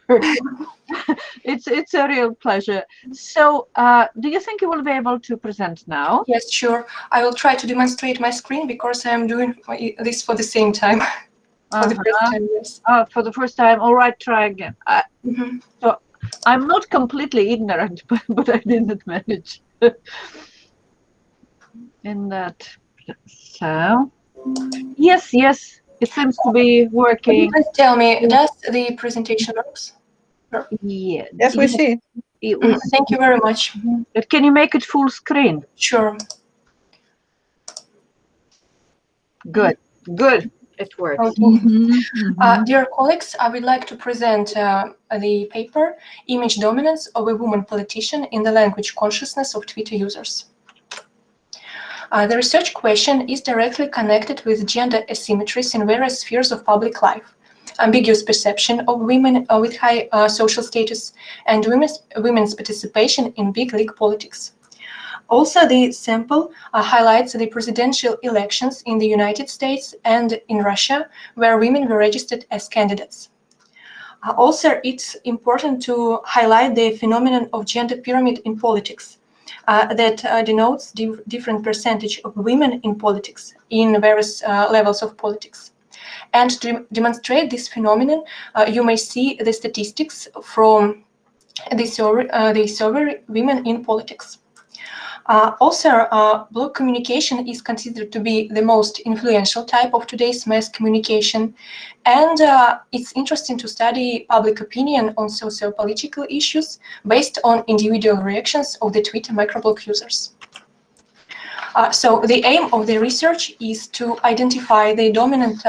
It's a real pleasure. So, do you think you will be able to present now? Yes, sure. I will try to demonstrate my screen because I'm doing this for the same time. For the first time, yes. For the first time. All right, try again. So, I'm not completely ignorant, but I didn't manage in that. So, yes, it seems to be working. Please tell me, does the presentation works? Yeah. Yes, we see it. Thank you very much. But can you make it full screen? Sure. Good. It works. Okay. Dear colleagues, I would like to present the paper, Image Dominance of a Woman Politician in the Language Consciousness of Twitter Users. The research question is directly connected with gender asymmetries in various spheres of public life, ambiguous perception of women with high social status, and women's participation in big league politics. Also, the sample highlights the presidential elections in the United States and in Russia, where women were registered as candidates. Also, it's important to highlight the phenomenon of gender pyramid in politics that denotes different percentage of women in politics in various levels of politics. And to demonstrate this phenomenon, you may see the statistics from the survey Women in Politics. Also, blog communication is considered to be the most influential type of today's mass communication, and it's interesting to study public opinion on socio-political issues based on individual reactions of the Twitter microblog users. So the aim of the research is to identify the dominant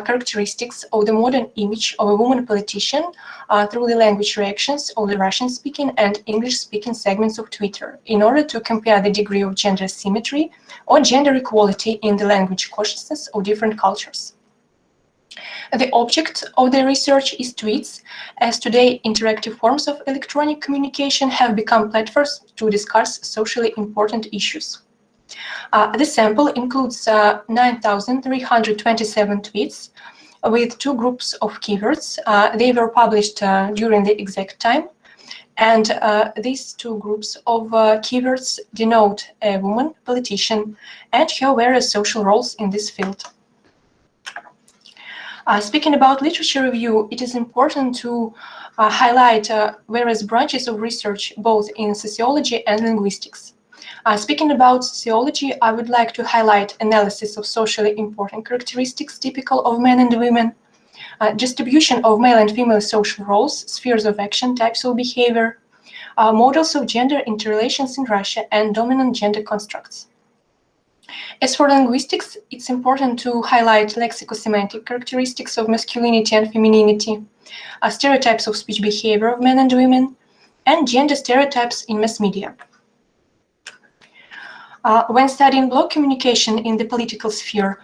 characteristics of the modern image of a woman politician through the language reactions of the Russian-speaking and English-speaking segments of Twitter in order to compare the degree of gender asymmetry or gender equality in the language consciousness of different cultures. The object of the research is tweets, as today interactive forms of electronic communication have become platforms to discuss socially important issues. The sample includes 9,327 tweets with two groups of keywords. They were published during the exact time, and these two groups of keywords denote a woman politician and her various social roles in this field. Speaking about literature review, it is important to highlight various branches of research, both in sociology and linguistics. Speaking about sociology, I would like to highlight analysis of socially important characteristics typical of men and women, distribution of male and female social roles, spheres of action, types of behavior, models of gender interrelations in Russia, and dominant gender constructs. As for linguistics, it's important to highlight lexicosemantic characteristics of masculinity and femininity, stereotypes of speech behavior of men and women, and gender stereotypes in mass media. When studying blog communication in the political sphere,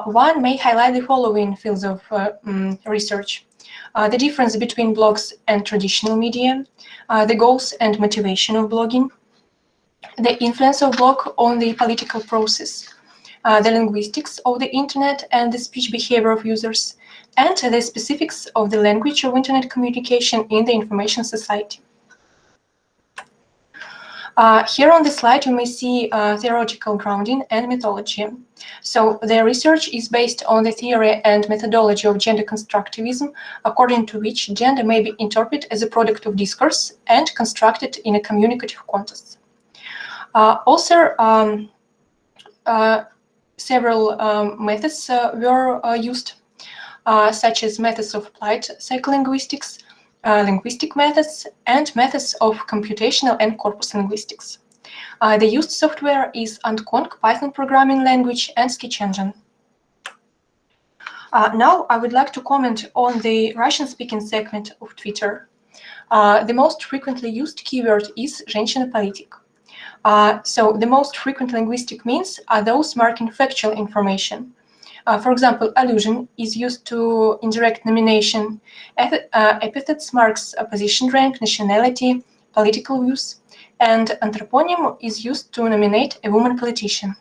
one may highlight the following fields of research: the difference between blogs and traditional media, the goals and motivation of blogging, the influence of blog on the political process, the linguistics of the internet and the speech behavior of users, and the specifics of the language of internet communication in the information society. Here on the slide, you may see theoretical grounding and methodology. So the research is based on the theory and methodology of gender constructivism, according to which gender may be interpreted as a product of discourse and constructed in a communicative context. Several methods were used, such as methods of applied psycholinguistics, linguistic methods, and methods of computational and corpus linguistics. The used software is Antkonk, Python programming language, and Sketch Engine. Now I would like to comment on the Russian-speaking segment of Twitter. The most frequently used keyword is «женщина-политик». So the most frequent linguistic means are those marking factual information. For example, allusion is used to indirect nomination. Epithets marks a position, rank, nationality, political views, and anthroponym is used to nominate a woman politician.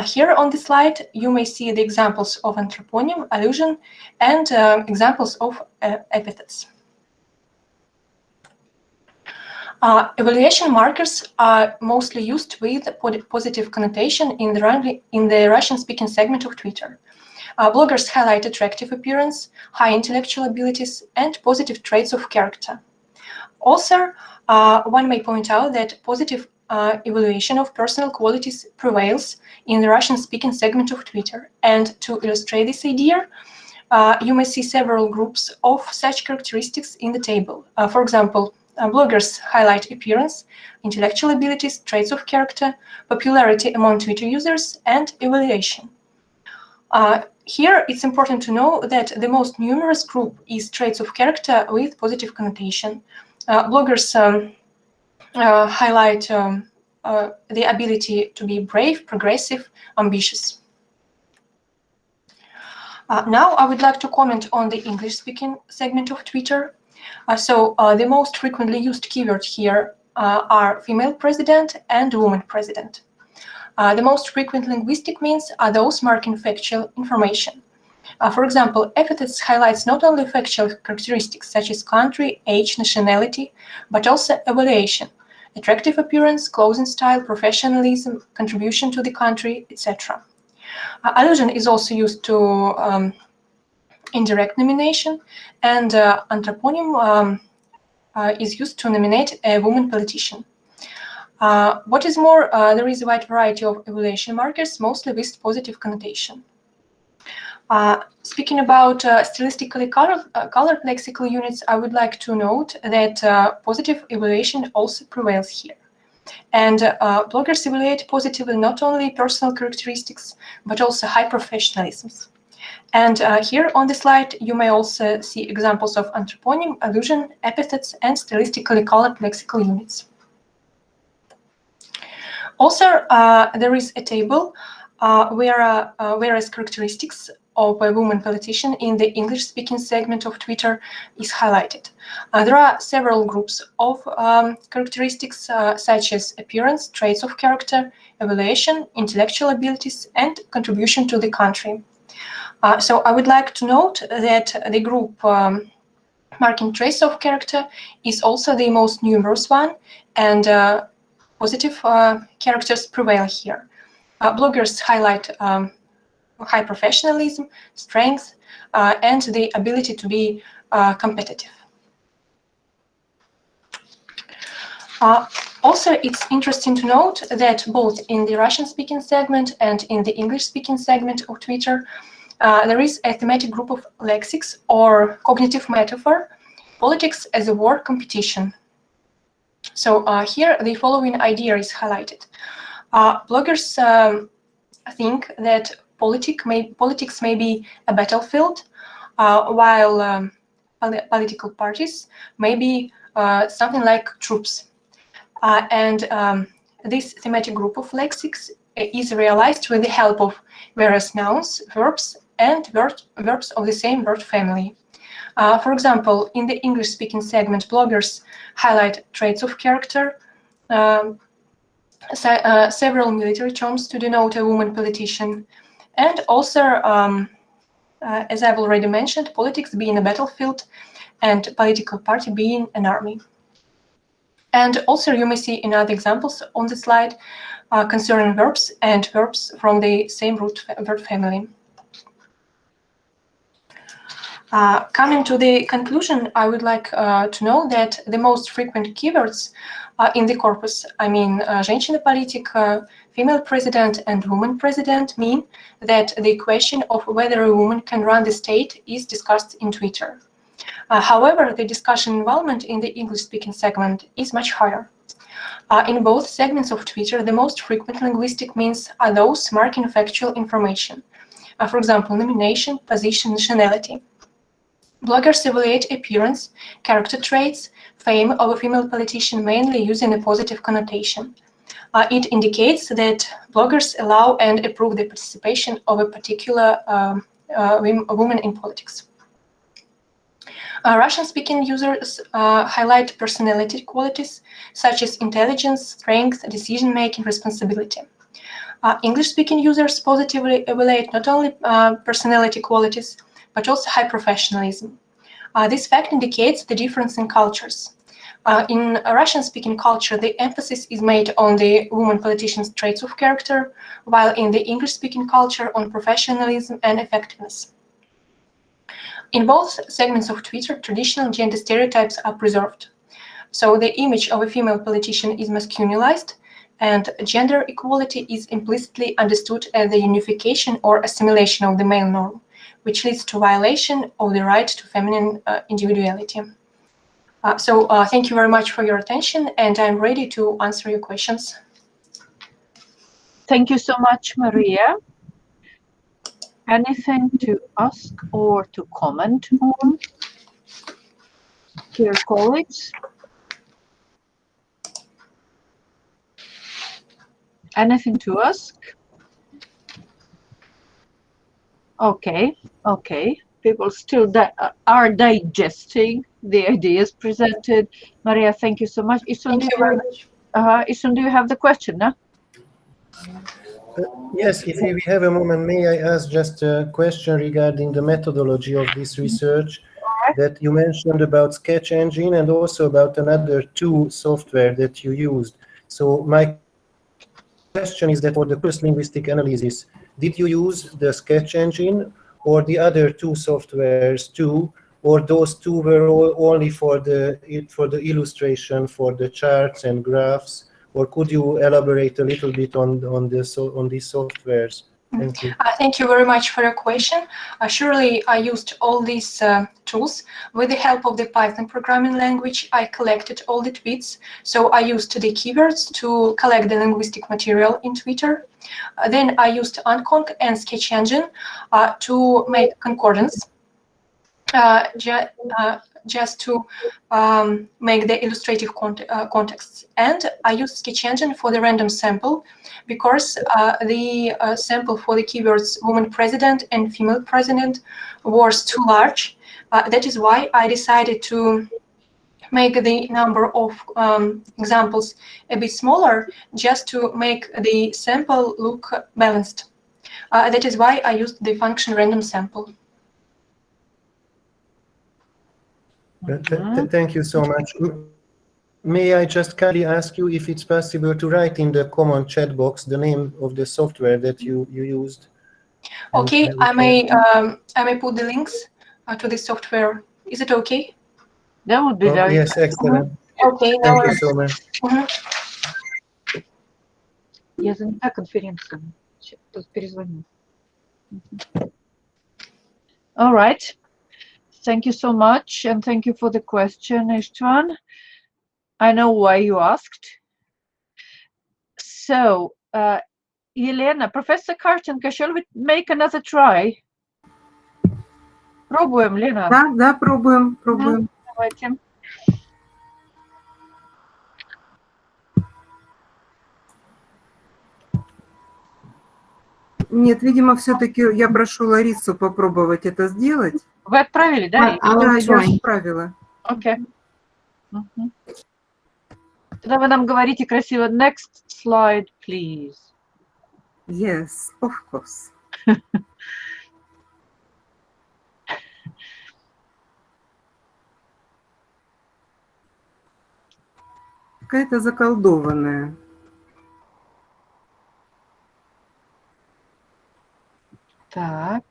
Here on the slide, you may see the examples of anthroponym, allusion, and examples of epithets. Evaluation markers are mostly used with positive connotation in the Russian-speaking segment of Twitter. Bloggers highlight attractive appearance, high intellectual abilities, and positive traits of character. Also, one may point out that positive evaluation of personal qualities prevails in the Russian-speaking segment of Twitter. And to illustrate this idea, you may see several groups of such characteristics in the table. For example, bloggers highlight appearance, intellectual abilities, traits of character, popularity among Twitter users, and evaluation. Here, it's important to know that the most numerous group is traits of character with positive connotation. Bloggers highlight the ability to be brave, progressive, ambitious. Now, I would like to comment on the English-speaking segment of Twitter. The most frequently used keywords here are female president and woman president. The most frequent linguistic means are those marking factual information. For example, epithets highlights not only factual characteristics such as country, age, nationality, but also evaluation, attractive appearance, clothing style, professionalism, contribution to the country, etc. Allusion is also used to indirect nomination, and anthroponym is used to nominate a woman politician. What is more, there is a wide variety of evaluation markers, mostly with positive connotation. Speaking about stylistically colored lexical units, I would like to note that positive evaluation also prevails here. And bloggers evaluate positively not only personal characteristics, but also high professionalisms. And here on the slide, you may also see examples of anthroponym, allusion, epithets, and stylistically colored lexical units. Also, there is a table where various characteristics of a woman politician in the English-speaking segment of Twitter is highlighted. There are several groups of characteristics such as appearance, traits of character, evaluation, intellectual abilities, and contribution to the country. So I would like to note that the group marking traits of character is also the most numerous one, and positive characters prevail here. Bloggers highlight high professionalism, strength, and the ability to be competitive. Also, it's interesting to note that both in the Russian-speaking segment and in the English-speaking segment of Twitter, there is a thematic group of lexics or cognitive metaphor, politics as a war competition. So here the following idea is highlighted. Bloggers think that politics may be a battlefield, while political parties may be something like troops. And this thematic group of lexics is realized with the help of various nouns, verbs, and verbs of the same word family. For example, in the English-speaking segment, bloggers highlight traits of character, several military terms to denote a woman politician, and also as I've already mentioned, politics being a battlefield and political party being an army. And also you may see in other examples on the slide concerning verbs and verbs from the same root verb family. Coming to the conclusion, I would like to know that the most frequent keywords in the corpus, I mean, женщина-политик, female president, and woman president, mean that the question of whether a woman can run the state is discussed in Twitter. However, the discussion involvement in the English-speaking segment is much higher. In both segments of Twitter, the most frequent linguistic means are those marking factual information. For example, nomination, position, nationality. Bloggers evaluate appearance, character traits, fame of a female politician mainly using a positive connotation. It indicates that bloggers allow and approve the participation of a particular woman in politics. Russian-speaking users highlight personality qualities such as intelligence, strength, decision-making, responsibility. English-speaking users positively evaluate not only personality qualities, but also high professionalism. This fact indicates the difference in cultures. In a Russian-speaking culture, the emphasis is made on the woman politician's traits of character, while in the English-speaking culture on professionalism and effectiveness. In both segments of Twitter, traditional gender stereotypes are preserved. So the image of a female politician is masculinized, and gender equality is implicitly understood as the unification or assimilation of the male norm, which leads to violation of the right to feminine individuality. Thank you very much for your attention, and I'm ready to answer your questions. Thank you so much, Maria. Anything to ask or to comment on, dear colleagues? Anything to ask? Okay. People still are digesting the ideas presented. Maria, thank you so much. Thank you very much. Isun, do you have the question, no? Yes, if we have a moment, may I ask just a question regarding the methodology of this research that you mentioned about Sketch Engine and also about another two software that you used. So my question is that for the first linguistic analysis, did you use the Sketch Engine or the other two softwares too, or those two were only for the illustration, for the charts and graphs? Or could you elaborate a little bit on these softwares? Thank you. Thank you very much for your question. Surely I used all these tools. With the help of the Python programming language, I collected all the tweets. So I used the keywords to collect the linguistic material in Twitter. Then I used Unconc and Sketch Engine to make concordance. Just to make the illustrative contexts. And I used Sketch Engine for the random sample because the sample for the keywords woman president and female president was too large. That is why I decided to make the number of examples a bit smaller just to make the sample look balanced. That is why I used the function random sample. Thank you so much. May I just kindly ask you if it's possible to write in the common chat box the name of the software that you used? Okay, I may put the links to the software. Is it okay? That would be very yes, excellent. Okay, Thank you so much. Я занята конференцией. Сейчас перезвоню. All right. Thank you so much, and thank you for the question, Istvan. I know why you asked. So, Elena, Professor KHARCHENKO, shall we make another try? Пробуем, Лена. Да, пробуем. Давайте. Нет, видимо, все-таки я прошу Ларису попробовать это сделать. Вы отправили, да? Да, я отправила. Окей. Тогда вы нам говорите красиво. Next slide, please. Yes, of course. какая-то заколдованная. Так.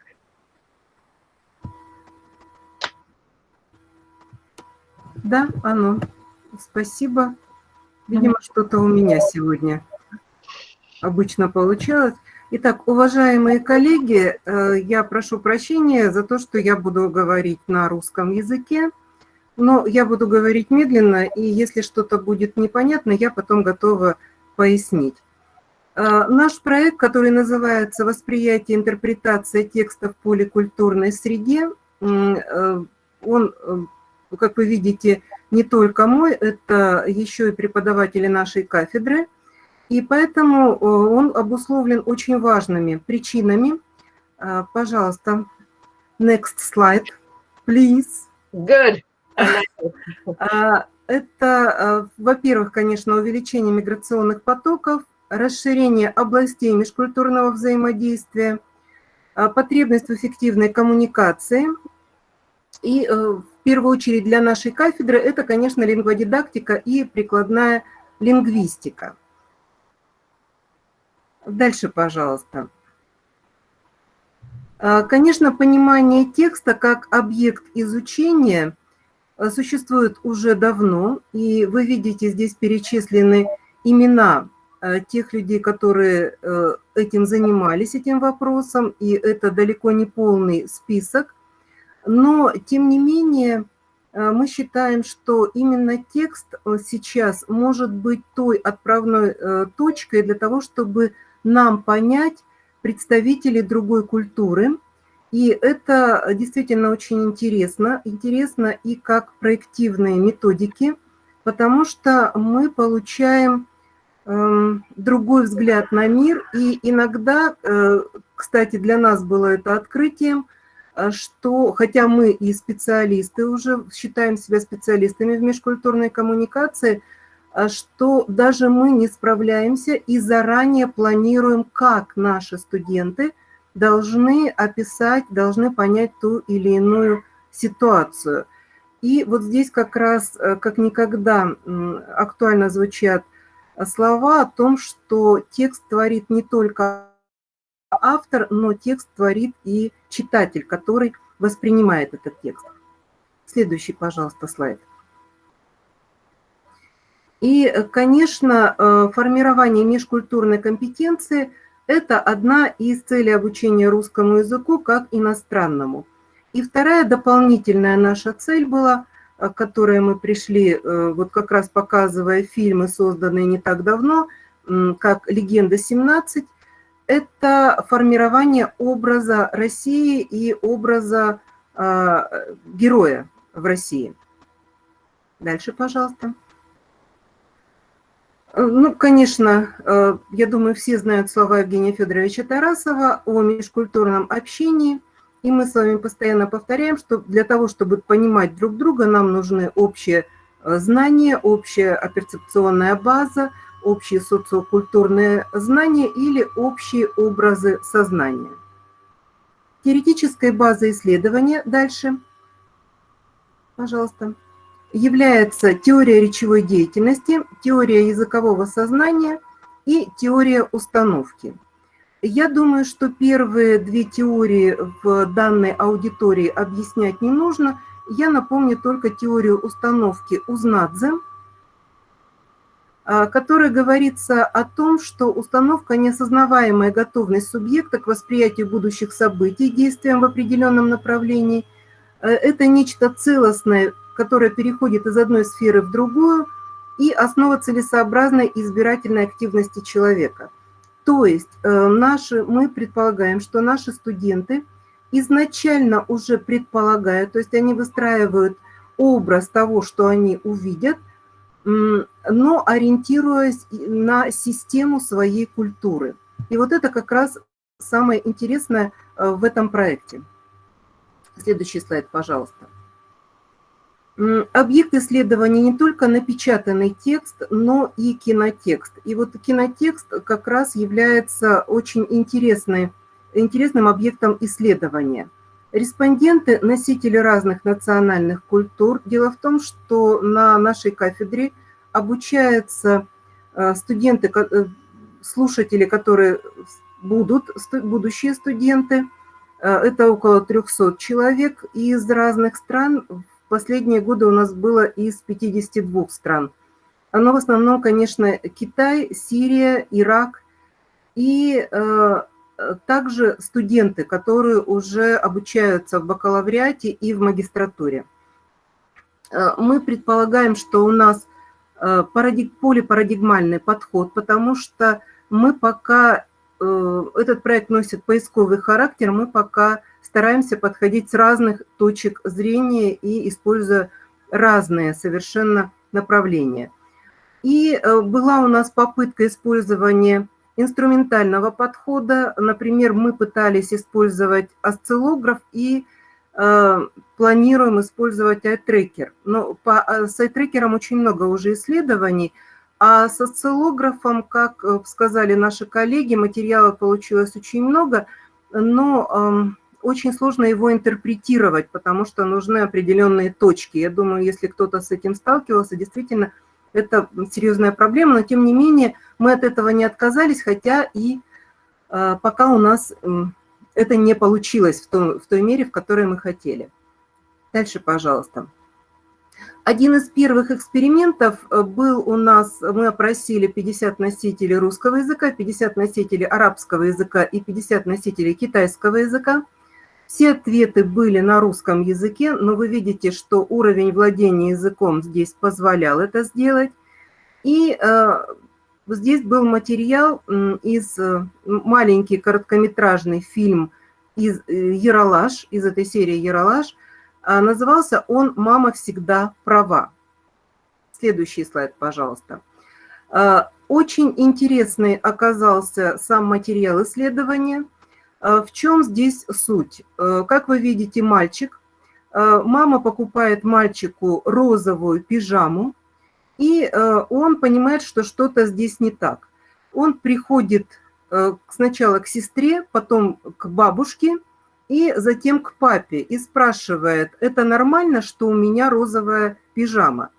Да, оно. Спасибо. Видимо, что-то у меня сегодня обычно получалось. Итак, уважаемые коллеги, я прошу прощения за то, что я буду говорить на русском языке, но я буду говорить медленно, и если что-то будет непонятно, я потом готова пояснить. Наш проект, который называется «Восприятие и интерпретация текста в поликультурной среде», он, как вы видите, не только мой, это еще и преподаватели нашей кафедры, и поэтому он обусловлен очень важными причинами. Пожалуйста, next slide, please. Good. Это, во-первых, конечно, увеличение миграционных потоков, расширение областей межкультурного взаимодействия, потребность в эффективной коммуникации. И в первую очередь для нашей кафедры это, конечно, лингводидактика и прикладная лингвистика. Дальше, пожалуйста. Конечно, понимание текста как объект изучения существует уже давно, и вы видите, здесь перечислены имена тех людей, которые этим занимались, этим вопросом, и это далеко не полный список. Но, тем не менее, мы считаем, что именно текст сейчас может быть той отправной точкой для того, чтобы нам понять представителей другой культуры. И это действительно очень интересно. Интересно и как проективные методики, потому что мы получаем другой взгляд на мир. И иногда, кстати, для нас было это открытием, что, хотя мы и специалисты, уже считаем себя специалистами в межкультурной коммуникации, что даже мы не справляемся и заранее планируем, как наши студенты должны описать, должны понять ту или иную ситуацию. И вот здесь как раз, как никогда, актуально звучат слова о том, что текст творит не только автор, но текст творит и читатель, который воспринимает этот текст. Следующий, пожалуйста, слайд. И, конечно, формирование межкультурной компетенции – это одна из целей обучения русскому языку как иностранному. И вторая дополнительная наша цель была, к которой мы пришли, вот как раз показывая фильмы, созданные не так давно, как «Легенда-17», это формирование образа России и образа героя в России. Дальше, пожалуйста. Ну, конечно, я думаю, все знают слова Евгения Федоровича Тарасова о межкультурном общении, и мы с вами постоянно повторяем, что для того, чтобы понимать друг друга, нам нужны общие знания, общая перцепционная база, общие социокультурные знания или общие образы сознания. Теоретической базой исследования, дальше, пожалуйста, является теория речевой деятельности, теория языкового сознания и теория установки. Я думаю, что первые две теории в данной аудитории объяснять не нужно. Я напомню только теорию установки Узнадзе, которая говорится о том, что установка – неосознаваемая готовность субъекта к восприятию будущих событий, действиям в определенном направлении. Это нечто целостное, которое переходит из одной сферы в другую, и основа целесообразной избирательной активности человека. То есть мы предполагаем, что наши студенты изначально уже предполагают, то есть они выстраивают образ того, что они увидят, но ориентируясь на систему своей культуры. И вот это как раз самое интересное в этом проекте. Следующий слайд, пожалуйста. Объект исследования не только напечатанный текст, но и кинотекст. И вот кинотекст как раз является очень интересным объектом исследования. Респонденты – носители разных национальных культур. Дело в том, что на нашей кафедре обучаются студенты, слушатели, которые будут будущие студенты. Это около 300 человек из разных стран. В последние годы у нас было из 52 стран. Но в основном, конечно, Китай, Сирия, Ирак и также студенты, которые уже обучаются в бакалавриате и в магистратуре. Мы предполагаем, что у нас полипарадигмальный подход, потому что мы пока, этот проект носит поисковый характер, мы пока стараемся подходить с разных точек зрения и используя разные совершенно направления. И была у нас попытка использования инструментального подхода. Например, мы пытались использовать осциллограф и планируем использовать ай-трекер. Но с ай-трекером очень много уже исследований, а с осциллографом, как сказали наши коллеги, материала получилось очень много, но очень сложно его интерпретировать, потому что нужны определенные точки. Я думаю, если кто-то с этим сталкивался, действительно, это серьезная проблема, но тем не менее мы от этого не отказались, хотя и пока у нас это не получилось в той мере, в которой мы хотели. Дальше, пожалуйста. Один из первых экспериментов был у нас, мы опросили 50 носителей русского языка, 50 носителей арабского языка и 50 носителей китайского языка. Все ответы были на русском языке, но вы видите, что уровень владения языком здесь позволял это сделать. И здесь был материал из маленький короткометражный фильм из «Ералаш», из этой серии «Ералаш». Назывался он «Мама всегда права». Следующий слайд, пожалуйста. Очень интересный оказался сам материал исследования. В чем здесь суть? Как вы видите, мальчик. Мама покупает мальчику розовую пижаму, и он понимает, что что-то здесь не так. Он приходит сначала к сестре, потом к бабушке, и затем к папе, и спрашивает, это нормально, что у меня розовая пижама?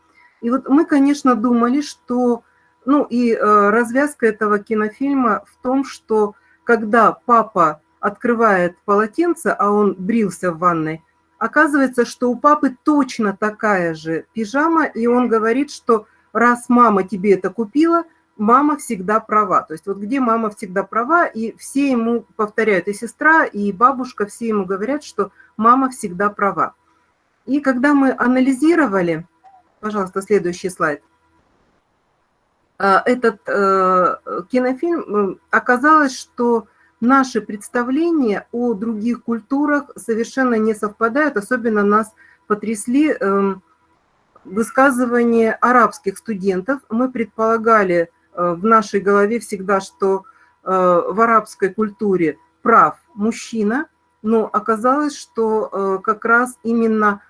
И вот мы, конечно, думали, что... Ну и развязка этого кинофильма в том, что когда папа открывает полотенце, а он брился в ванной, оказывается, что у папы точно такая же пижама, и он говорит, что раз мама тебе это купила, мама всегда права. То есть вот где мама всегда права, и все ему повторяют, и сестра, и бабушка, все ему говорят, что мама всегда права. И когда мы анализировали, пожалуйста, следующий слайд, этот кинофильм, оказалось, что наши представления о других культурах совершенно не совпадают. Особенно нас потрясли высказывания арабских студентов. Мы предполагали в нашей голове всегда, что в арабской культуре прав мужчина, но оказалось, что как раз именно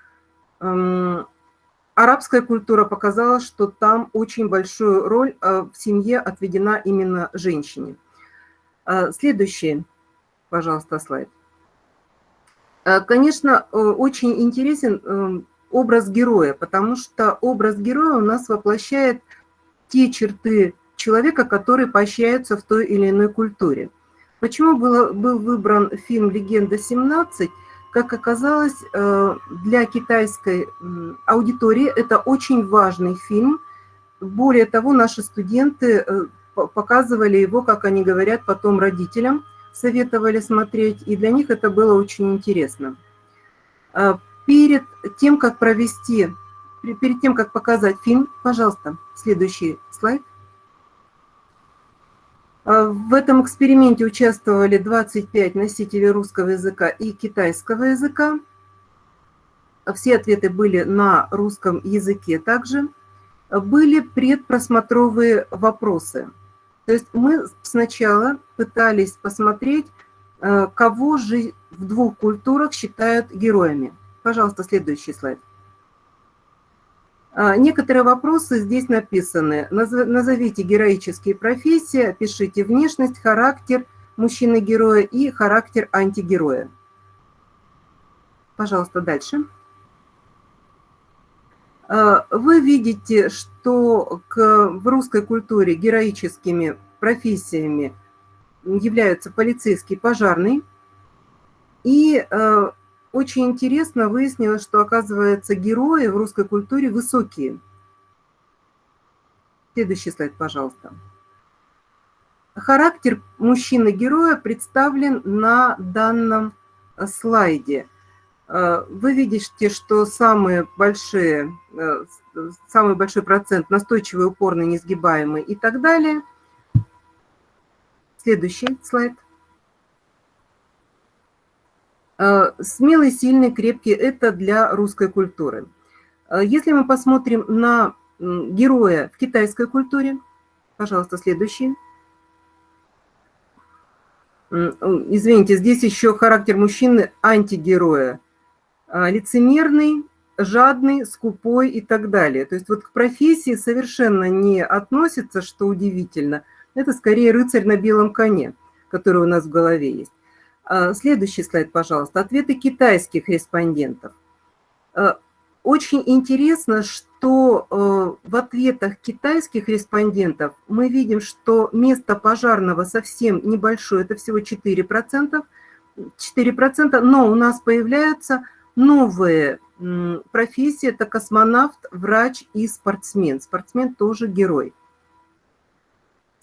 арабская культура показала, что там очень большую роль в семье отведена именно женщине. Следующий, пожалуйста, слайд. Конечно, очень интересен образ героя, потому что образ героя у нас воплощает те черты человека, которые поощряются в той или иной культуре. Почему был выбран фильм «Легенда-17»? Как оказалось, для китайской аудитории это очень важный фильм. Более того, наши студенты показывали его, как они говорят, потом родителям, советовали смотреть, и для них это было очень интересно. Перед тем, как показать фильм, пожалуйста, следующий слайд. В этом эксперименте участвовали 25 носителей русского языка и китайского языка. Все ответы были на русском языке также. Были предпросмотровые вопросы. То есть мы сначала пытались посмотреть, кого же в двух культурах считают героями. Пожалуйста, следующий слайд. Некоторые вопросы здесь написаны. Назовите героические профессии, опишите внешность, характер мужчины-героя и характер антигероя. Пожалуйста, дальше. Вы видите, что в русской культуре героическими профессиями являются полицейский, пожарный. И очень интересно выяснилось, что, оказывается, герои в русской культуре высокие. Следующий слайд, пожалуйста. Характер мужчины-героя представлен на данном слайде. Вы видите, что самый большой процент настойчивый, упорный, несгибаемый и так далее. Следующий слайд. Смелый, сильный, крепкий – это для русской культуры. Если мы посмотрим на героя в китайской культуре, пожалуйста, следующий. Извините, здесь еще характер мужчины антигероя. Лицемерный, жадный, скупой и так далее. То есть вот к профессии совершенно не относится, что удивительно. Это скорее рыцарь на белом коне, который у нас в голове есть. Следующий слайд, пожалуйста. Ответы китайских респондентов. Очень интересно, что в ответах китайских респондентов мы видим, что место пожарного совсем небольшое, это всего 4%, но у нас появляются новые профессии, это космонавт, врач и спортсмен. Спортсмен тоже герой.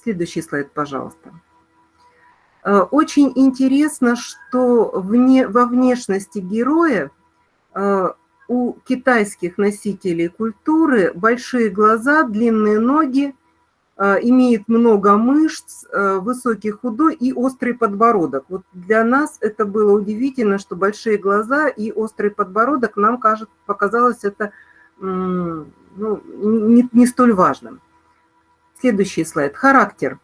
Следующий слайд, пожалуйста. Очень интересно, что во внешности героя у китайских носителей культуры большие глаза, длинные ноги, имеет много мышц, высокий, худой и острый подбородок. Вот для нас это было удивительно, что большие глаза и острый подбородок, нам показалось это не столь важным. Следующий слайд. Характер.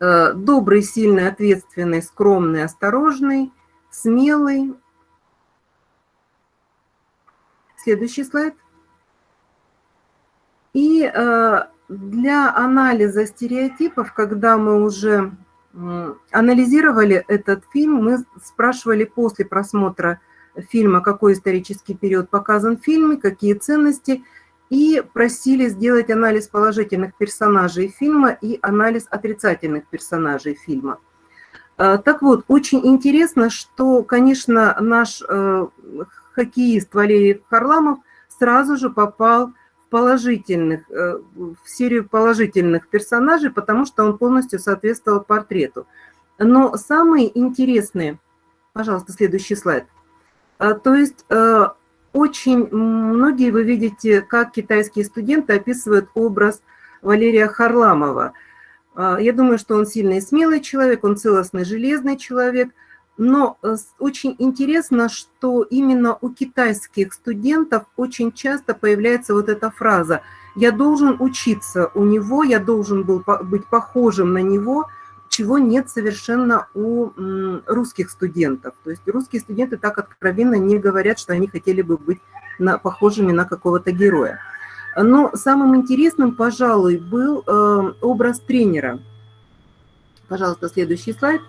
Добрый, сильный, ответственный, скромный, осторожный, смелый. Следующий слайд. И для анализа стереотипов, когда мы уже анализировали этот фильм, мы спрашивали после просмотра фильма, какой исторический период показан в фильме, какие ценности, и просили сделать анализ положительных персонажей фильма и анализ отрицательных персонажей фильма. Так вот, очень интересно, что, конечно, наш хоккеист Валерий Харламов сразу же попал в серию положительных персонажей, потому что он полностью соответствовал портрету. Но самые интересные, пожалуйста, следующий слайд. То есть очень многие вы видите, как китайские студенты описывают образ Валерия Харламова. Я думаю, что он сильный и смелый человек, он целостный, железный человек. Но очень интересно, что именно у китайских студентов очень часто появляется вот эта фраза «я должен учиться у него, я должен был быть похожим на него», чего нет совершенно у русских студентов. То есть русские студенты так откровенно не говорят, что они хотели бы быть похожими на какого-то героя. Но самым интересным, пожалуй, был образ тренера. Пожалуйста, следующий слайд.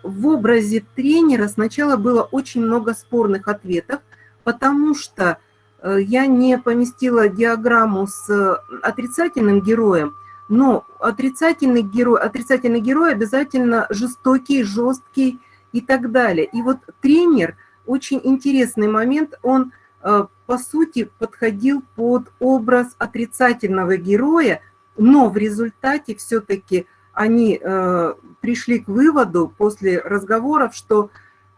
В образе тренера сначала было очень много спорных ответов, потому что я не поместила диаграмму с отрицательным героем, но отрицательный герой обязательно жестокий, жесткий и так далее. И вот тренер, очень интересный момент, он по сути подходил под образ отрицательного героя, но в результате все-таки они пришли к выводу после разговоров, что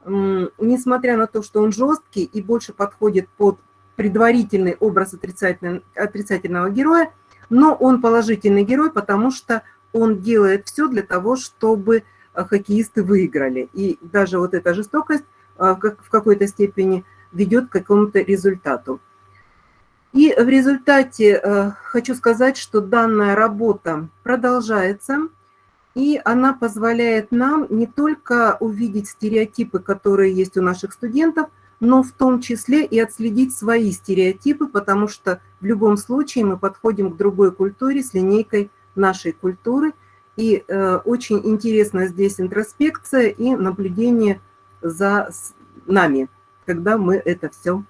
несмотря на то, что он жесткий и больше подходит под предварительный образ отрицательного героя, но он положительный герой, потому что он делает все для того, чтобы хоккеисты выиграли. И даже вот эта жестокость в какой-то степени ведет к какому-то результату. И в результате хочу сказать, что данная работа продолжается, и она позволяет нам не только увидеть стереотипы, которые есть у наших студентов, но в том числе и отследить свои стереотипы, потому что в любом случае мы подходим к другой культуре с линейкой нашей культуры. И очень интересна здесь интроспекция и наблюдение за нами, когда мы это все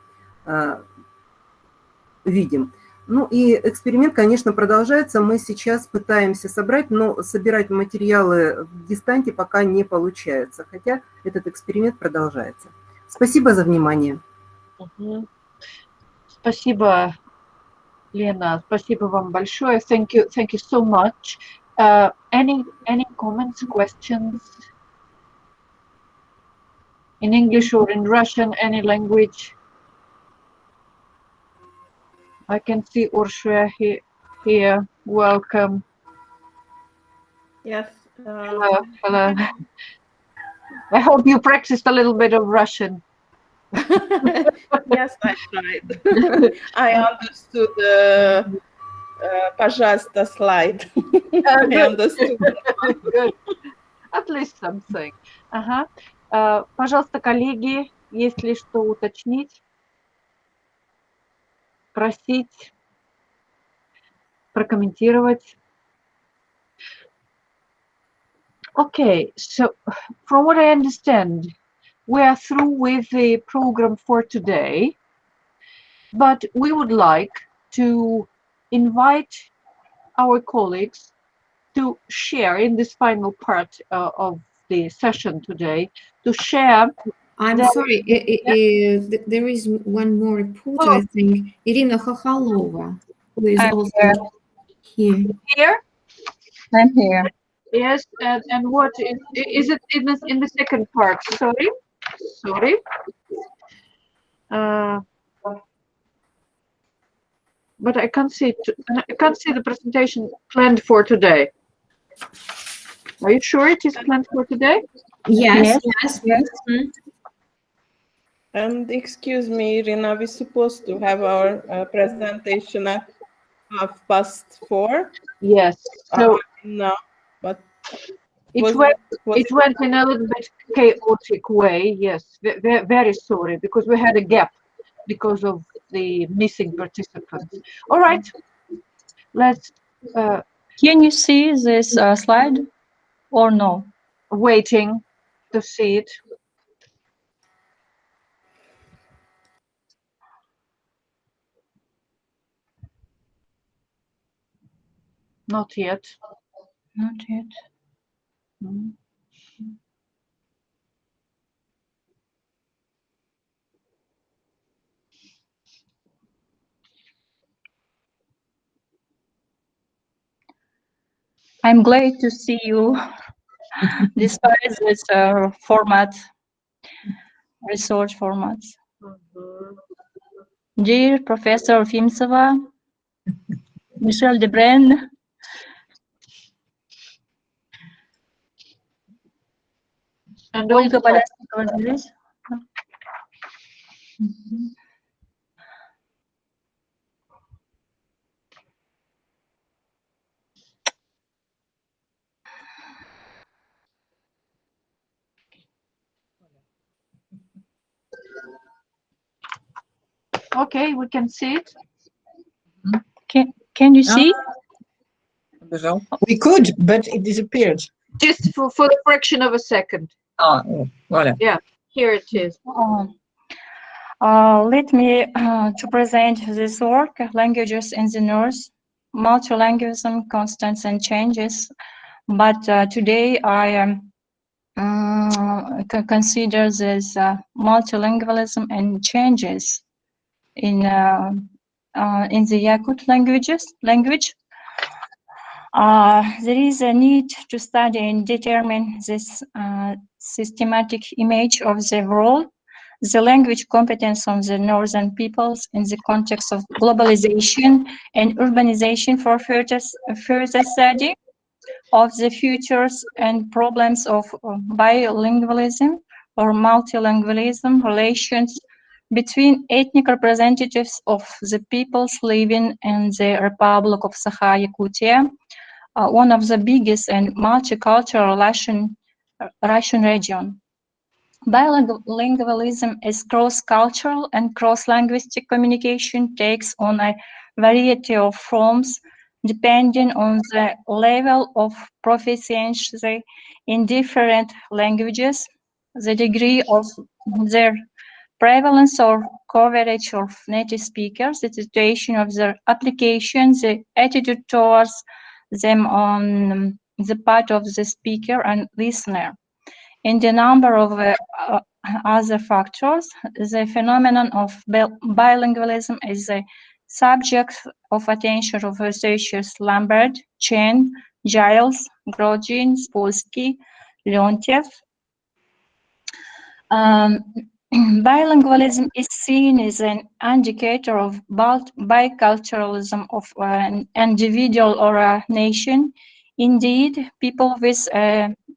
видим. Ну и эксперимент, конечно, продолжается. Мы сейчас пытаемся собрать, но собирать материалы в дистанте пока не получается, хотя этот эксперимент продолжается. Спасибо за внимание. Спасибо, Лена. Спасибо вам большое. Thank you so much. Any comments, questions in English or in Russian, any language? I can see Ursula here. Welcome. Yes. Hello. I hope you practiced a little bit of Russian. Yes, I tried. I understood the пожалуйста slide. I understood. Good. At least something. Пожалуйста, коллеги, есть ли что уточнить? Просить, прокомментировать. Okay, so from what I understand, we are through with the program for today, but we would like to invite our colleagues to share in this final part of the session today, to share. I'm sorry, there is one more reporter, I think, Irina Chokhalova, who is also here. Here? I'm here. Yes, and what is it in the second part? Sorry. But I can't see it. I can't see the presentation planned for today. Are you sure it is planned for today? Yes. And excuse me, Irina, we're supposed to have our presentation at 4:30. Yes. So no, but it went in a little bit chaotic way. Yes, very sorry, because we had a gap because of the missing participants. All right, let's. Can you see this slide or no? Waiting to see it. Not yet. Not yet. I'm glad to see you despite this format, research formats. Dear Professor UFIMTSEVA, Michel Debren, and Olga BALYASNIKOVA. Okay, we can see it. Can you see? We could, but it disappeared. Just for the fraction of a second. Oh, voilà. Yeah, here it is. Let me to present this work, Languages in the North, Multilingualism, Constants and Changes. But today I consider this multilingualism and changes in the Yakut language. There is a need to study and determine this systematic image of the world, the language competence of the northern peoples in the context of globalization and urbanization for further study of the futures and problems of bilingualism or multilingualism, relations between ethnic representatives of the peoples living in the Republic of Sakha-Yakutia, one of the biggest and multicultural Russian region. Bilingualism is cross-cultural and cross-linguistic communication takes on a variety of forms depending on the level of proficiency in different languages, the degree of their prevalence or coverage of native speakers, the situation of their application, the attitude towards them on the part of the speaker and listener, and a number of other factors. The phenomenon of bilingualism is the subject of attention of researchers Lambert, Chen, Giles, Grogin, Spolsky, Leontiev. Bilingualism is seen as an indicator of biculturalism of an individual or a nation. Indeed, people with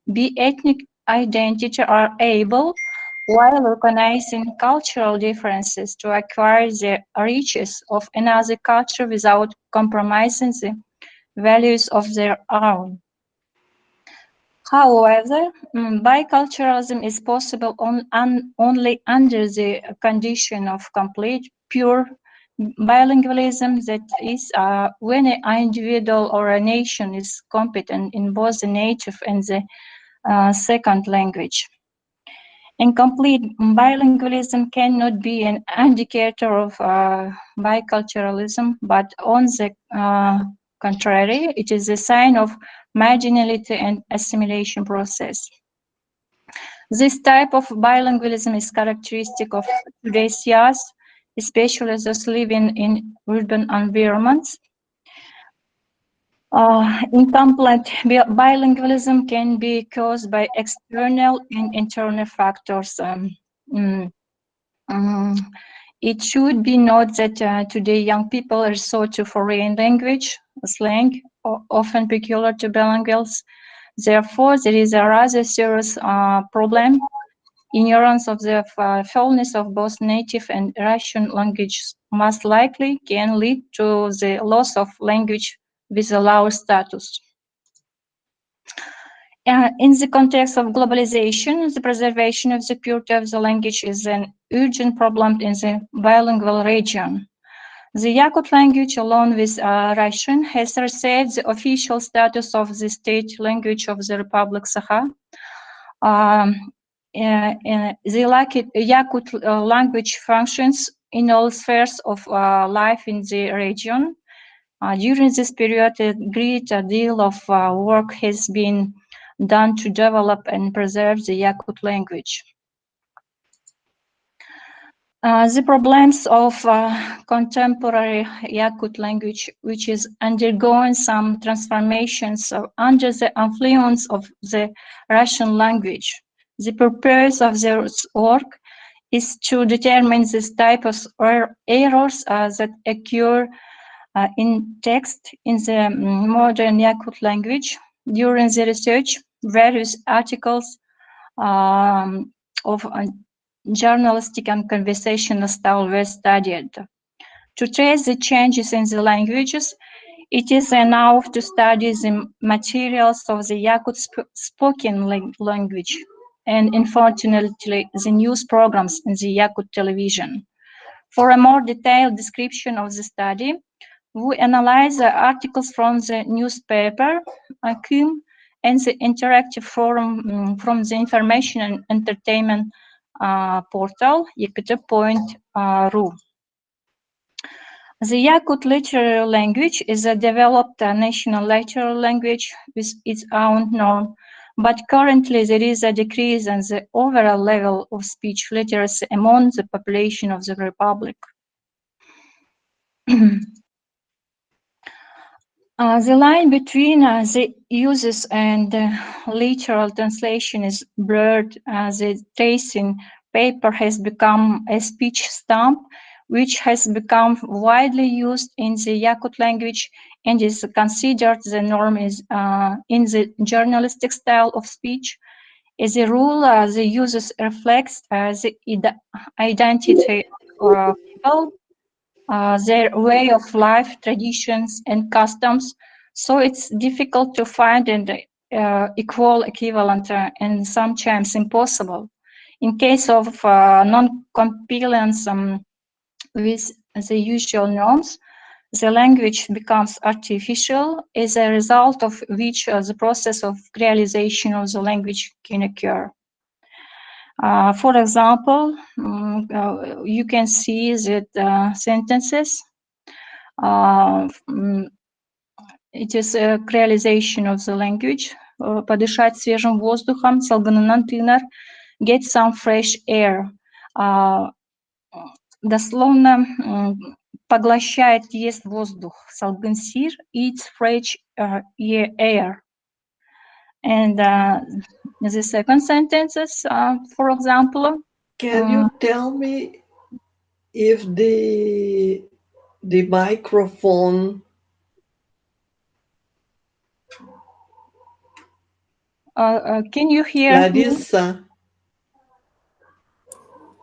bi-ethnic identity are able, while recognizing cultural differences, to acquire the riches of another culture without compromising the values of their own. However, biculturalism is possible only under the condition of complete, pure bilingualism, that is, when an individual or a nation is competent in both the native and the second language. Incomplete bilingualism cannot be an indicator of biculturalism, but on the contrary, it is a sign of marginality and assimilation process. This type of bilingualism is characteristic of today's youth, especially those living in urban environments. Incomplete bilingualism can be caused by external and internal factors. It should be noted that today young people resort to foreign language, slang, often peculiar to bilinguals. Therefore, there is a rather serious problem. Ignorance of the fullness of both native and Russian languages most likely can lead to the loss of language with a lower status. In the context of globalization, the preservation of the purity of the language is an urgent problem in the bilingual region. The Yakut language, along with Russian, has received the official status of the state language of the Republic Sakha. The Yakut language functions in all spheres of life in the region. During this period, a great deal of work has been done to develop and preserve the Yakut language. The problems of contemporary Yakut language, which is undergoing some transformations under the influence of the Russian language. The purpose of this work is to determine the types of errors that occur in text in the modern Yakut language. During the research, various articles of journalistic and conversational style were studied. To trace the changes in the languages, it is enough to study the materials of the Yakut spoken language and, unfortunately, the news programs in the Yakut television. For a more detailed description of the study, we analyze the articles from the newspaper, KUM, and the interactive forum from the information and entertainment portal, yekt.ru. The Yakut literary language is a developed national literary language with its own norm, but currently there is a decrease in the overall level of speech literacy among the population of the Republic. The line between the uses and literal translation is blurred. The tracing paper has become a speech stamp, which has become widely used in the Yakut language and is considered the norm is, in the journalistic style of speech. As a rule, the uses reflects the identity of people, their way of life, traditions, and customs. So it's difficult to find an equal equivalent and sometimes impossible. In case of non-compliance with the usual norms, the language becomes artificial, as a result of which the process of realization of the language can occur. For example, you can see that sentences. It is a realization of the language. Подышать свежим воздухом, салганынан тынар, get some fresh air. Дословно поглощает, ест воздух. Салгансир, eats fresh air. And the second sentence is, for example, can you tell me if the microphone can you hear Larisa?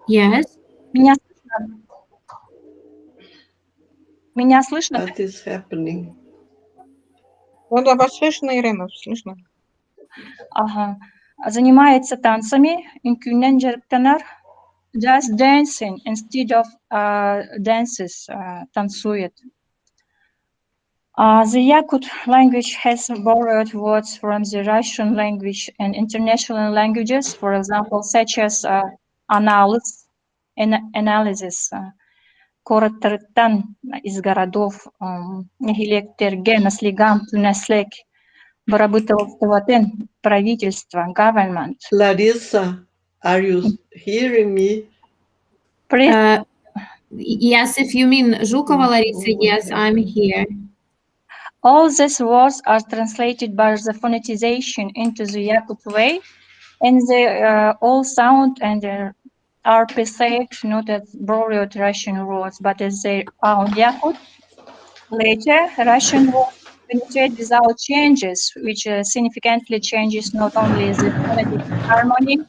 Yes. Меня слышно? What is happening? Вот вас слышно, Ирина, слышно. Ага. Занимается танцами, инкюнен жерктанар, just dancing instead of dances, танцует. The Yakut language has borrowed words from the Russian language and international languages, for example, such as analysis, Коротыртан из городов, Нехилектерге, Наслигам, Тунаслек, Барабытовтоватен, правительство, government. Larisa, are you hearing me? Yes, if you mean Zhukova Larisa, yes, I'm here. All these words are translated by the phonetization into the Yakut way, and they all sound and are perceived not as borrowed Russian words, but as their own Yakut. Later, Russian words penetrate without changes, which significantly changes not only the phonetic harmony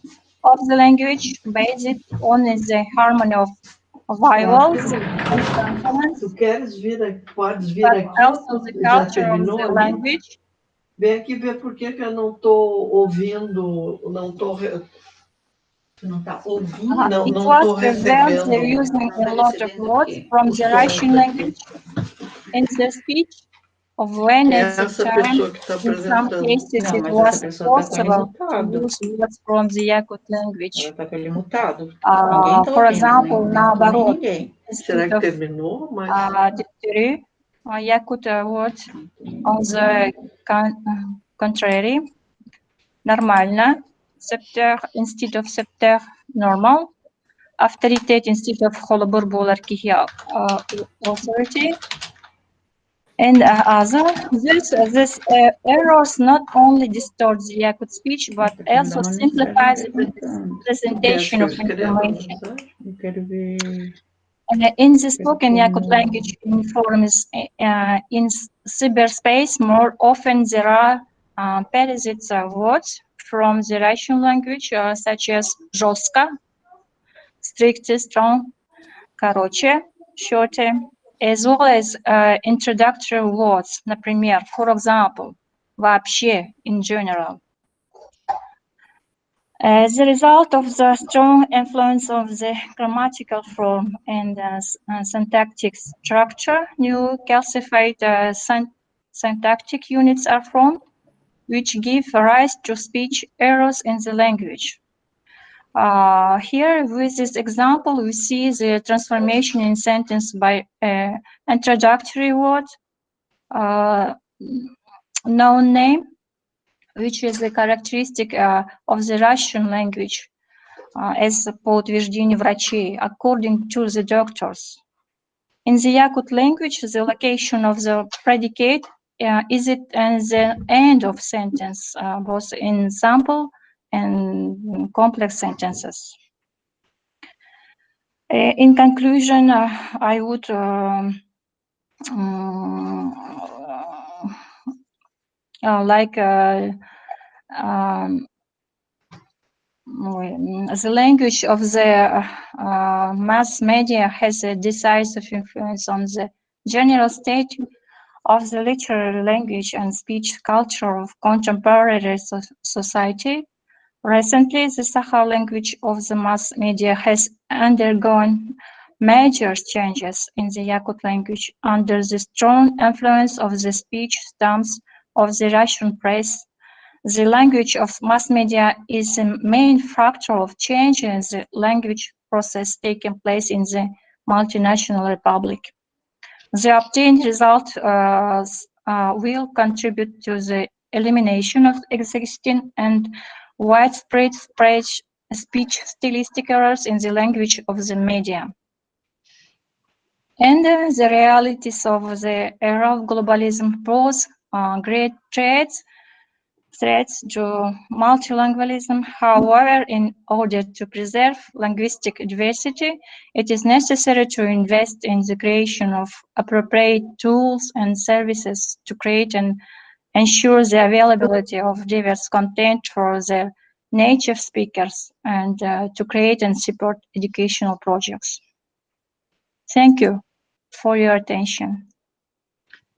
of the language, based on the harmony of vowels and consonants, but also the culture of the language. Vem aqui ver por que eu não estou ouvindo, não estou ouvindo, It was revealed they're using a lot of words from the Russian language in the speech of when at the time, in some cases, it was possible to use words from the Yakut language. For example, наоборот, instead of Yakut word, on the contrary, нормально, scepter instead of scepter, normal, авторитет instead of холобур болар кихи, authority, and other. This errors not only distort the Yakut speech, but also simplifies the presentation of information. In the spoken Yakut language informs in cyberspace, more often there are parasites words from the Russian language, such as жестко, strict, strong, короче, shorter, as well as introductory words, например, for example, вообще, in general. As a result of the strong influence of the grammatical form and syntactic structure, new calcified syntactic units are formed, which give rise to speech errors in the language. Here, with this example, we see the transformation in sentence by introductory word, noun name, which is the characteristic of the Russian language, as по утверждению врачей, according to the doctors. In the Yakut language, the location of the predicate is at the end of sentence, both in sample and complex sentences. In conclusion, I would the language of the mass media has a decisive influence on the general state of the literary language and speech culture of contemporary society. Recently, the Sakha language of the mass media has undergone major changes in the Yakut language under the strong influence of the speech stamps of the Russian press, The language of mass media is the main factor of change in the language process taking place in the multinational republic. The obtained result will contribute to the elimination of existing and widespread speech stylistic errors in the language of the media. And the realities of the era of globalism pose great threats to multilingualism. However, in order to preserve linguistic diversity, it is necessary to invest in the creation of appropriate tools and services to create and ensure the availability of diverse content for their native speakers, and to create and support educational projects. Thank you for your attention.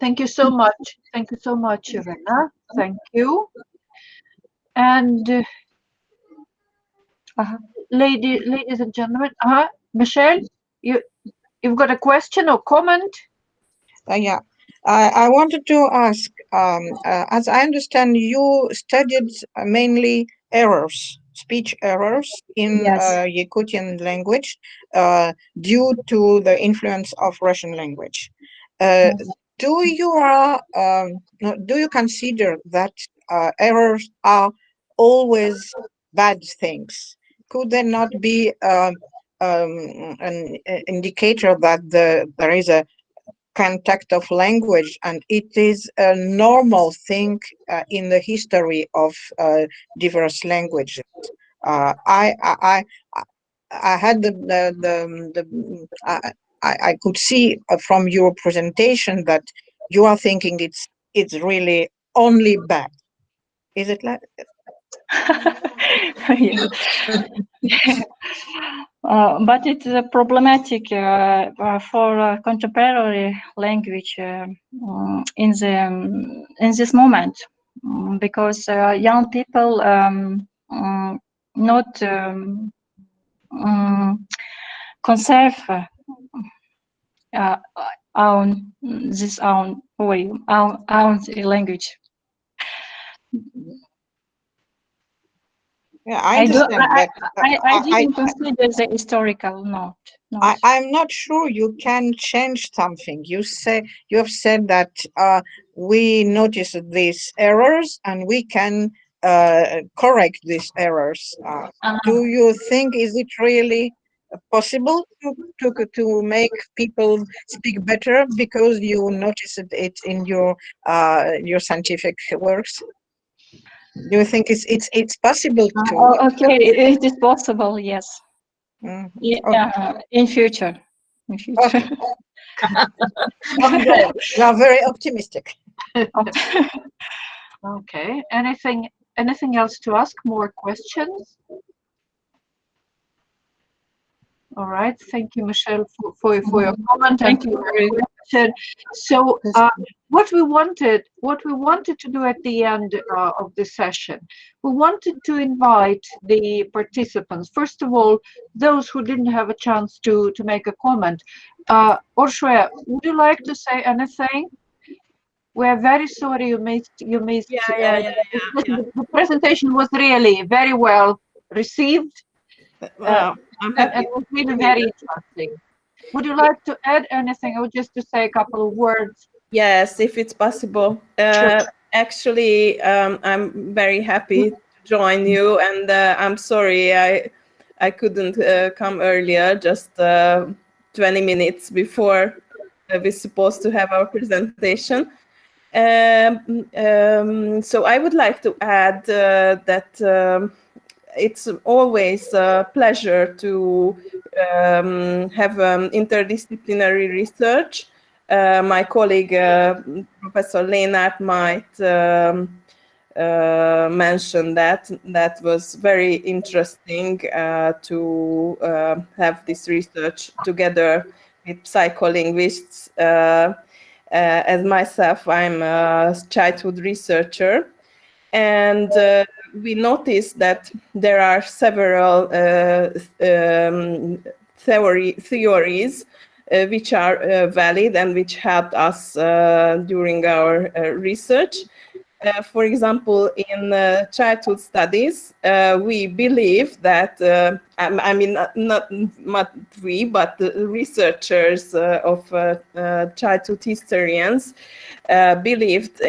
Thank you so much. Thank you so much, Irina. Thank you. And ladies and gentlemen, Michelle, you've got a question or comment? Yeah, I wanted to ask, as I understand, you studied mainly errors, speech errors in Yakutian language due to the influence of Russian language. Do you consider that errors are always bad things? Could there not be an indicator that there is a contact of language and it is a normal thing in the history of diverse languages? I had I could see from your presentation that you are thinking it's really only bad. Is it like? But it's problematic for contemporary language in this moment, because young people not conserve own language. Yeah, I understand. I didn't consider the historical note. I'm not sure you can change something. You have said that we noticed these errors and we can correct these errors. Do you think is it really possible to make people speak better because you noticed it in your scientific works? Do you think it's possible to? Okay, it is possible. Yes. Yeah, in future. Okay. You are very optimistic. Okay. Anything else to ask? More questions? All right. Thank you, Michelle, for your comment. Thank you. So what we wanted to do at the end of the session, we wanted to invite the participants, first of all, those who didn't have a chance to make a comment. Orshwe, would you like to say anything? We're very sorry you missed. The presentation was really very well received. And it was really very interesting. Would you like to add anything or just to say a couple of words? Yes, if it's possible. Sure. Actually, I'm very happy to join you, and I'm sorry I couldn't come earlier, just 20 minutes before we're supposed to have our presentation. So I would like to add that it's always a pleasure to have interdisciplinary research. My colleague, Professor Elena, might mention that was very interesting to have this research together with psycholinguists. As myself, I'm a childhood researcher, and we noticed that there are several theories which are valid and which helped us during our research. for example, in childhood studies, we believe that, I mean, not we, but the researchers of childhood historians believed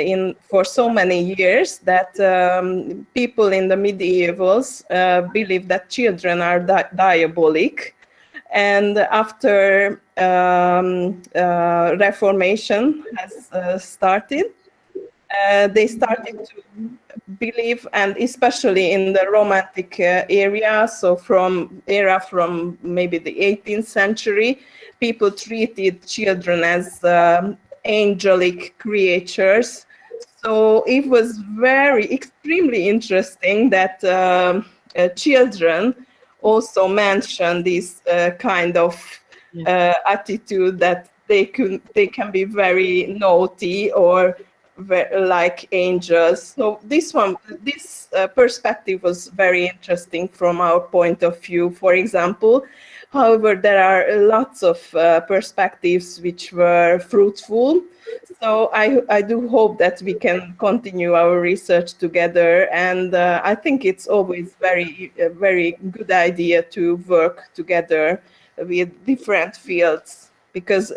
for so many years that people in the medievals believed that children are diabolic. And after Reformation has started, they started to believe, and especially in the Romantic area, so from maybe the 18th century, people treated children as angelic creatures. So it was extremely interesting that children also mentioned this kind of attitude that they can be very naughty or like angels. So this perspective was very interesting from our point of view, for example. However, there are lots of perspectives which were fruitful. So I do hope that we can continue our research together, and I think it's always a very good idea to work together with different fields, because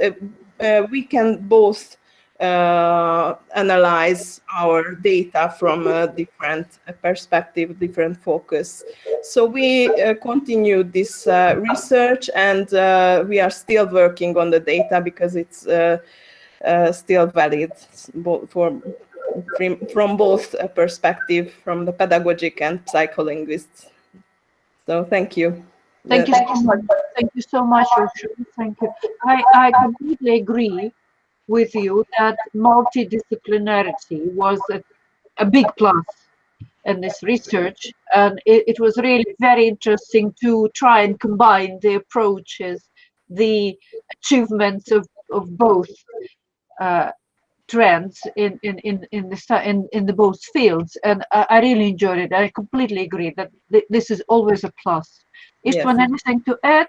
we can both analyze our data from a different perspective, different focus. So we continued this research, and we are still working on the data because it's still valid from both perspective, from the pedagogic and psycholinguists. So thank you. Thank you so much. Thank you so much, Urshula. Thank you. I completely agree with you that multidisciplinarity was a big plus in this research, and it was really very interesting to try and combine the approaches, the achievements of both trends in the both fields, and I really enjoyed it. I completely agree that this is always a plus. Is there anything to add?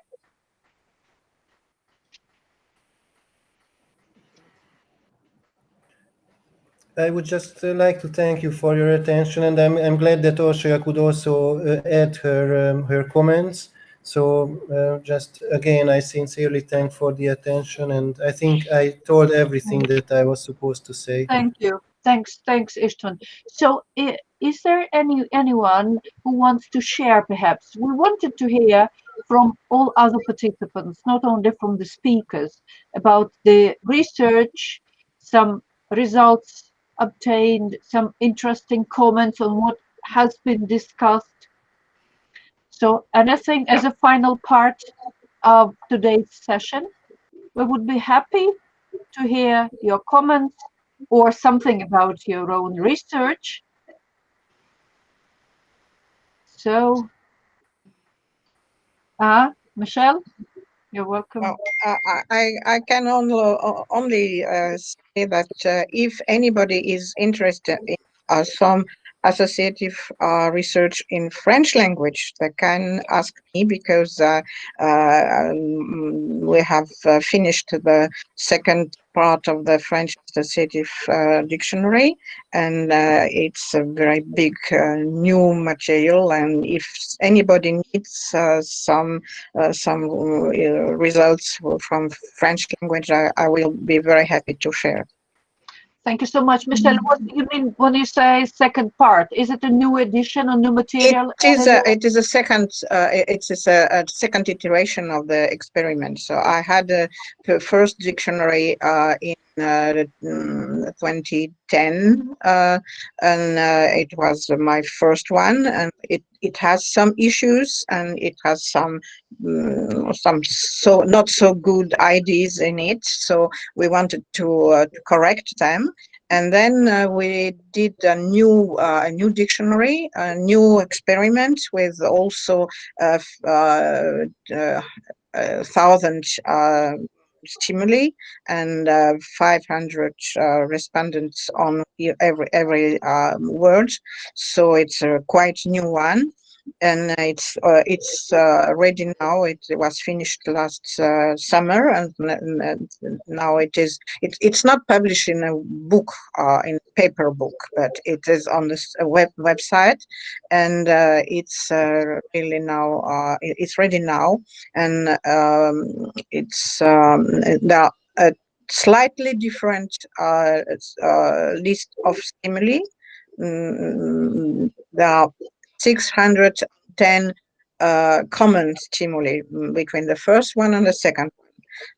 I would just like to thank you for your attention, and I'm glad that Orshaya could also add her comments. So just again, I sincerely thank for the attention, and I think I told everything that I was supposed to say. Thank you. Thanks, Istvan. So is there anyone who wants to share, perhaps? We wanted to hear from all other participants, not only from the speakers, about the research, some results obtained, some interesting comments on what has been discussed. So anything as a final part of today's session? We would be happy to hear your comments or something about your own research. So, Michelle, you're welcome. Well, I can only say that if anybody is interested in some associative research in French language, they can ask me, because we have finished the second part of the French associative dictionary, and it's a very big new material, and if anybody needs some results from French language, I will be very happy to share. Thank you so much, Michelle. What do you mean when you say second part? Is it a new edition or new material? It is a second. It's a second iteration of the experiment. So I had the first dictionary in 2010, and it was my first one, and it has some issues, and it has some not so good ideas in it. So we wanted to correct them. And then we did a new dictionary, a new experiment with also 1,000 stimuli and 500 respondents on every word. So it's a quite new one. and it's ready now. It was finished last summer, and now it's not published in a book, in paper book, but it is on this website, and it's really now it's ready now, and it's there are a slightly different list of stimuli. There are 610 common stimuli between the first one and the second one.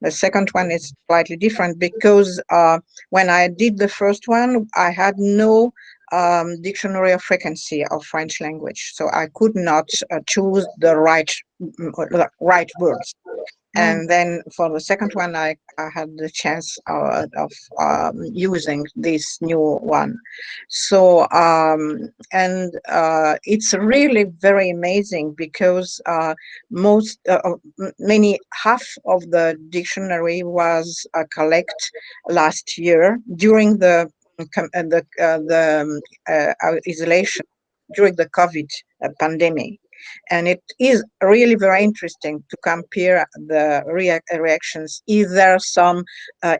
The second one is slightly different because when I did the first one, I had no dictionary of frequency of French language, so I could not choose the right words. And then for the second one, I had the chance of using this new one. So, it's really very amazing because half of the dictionary was collected last year during the isolation, during the COVID pandemic. And it is really very interesting to compare the reactions. Is there some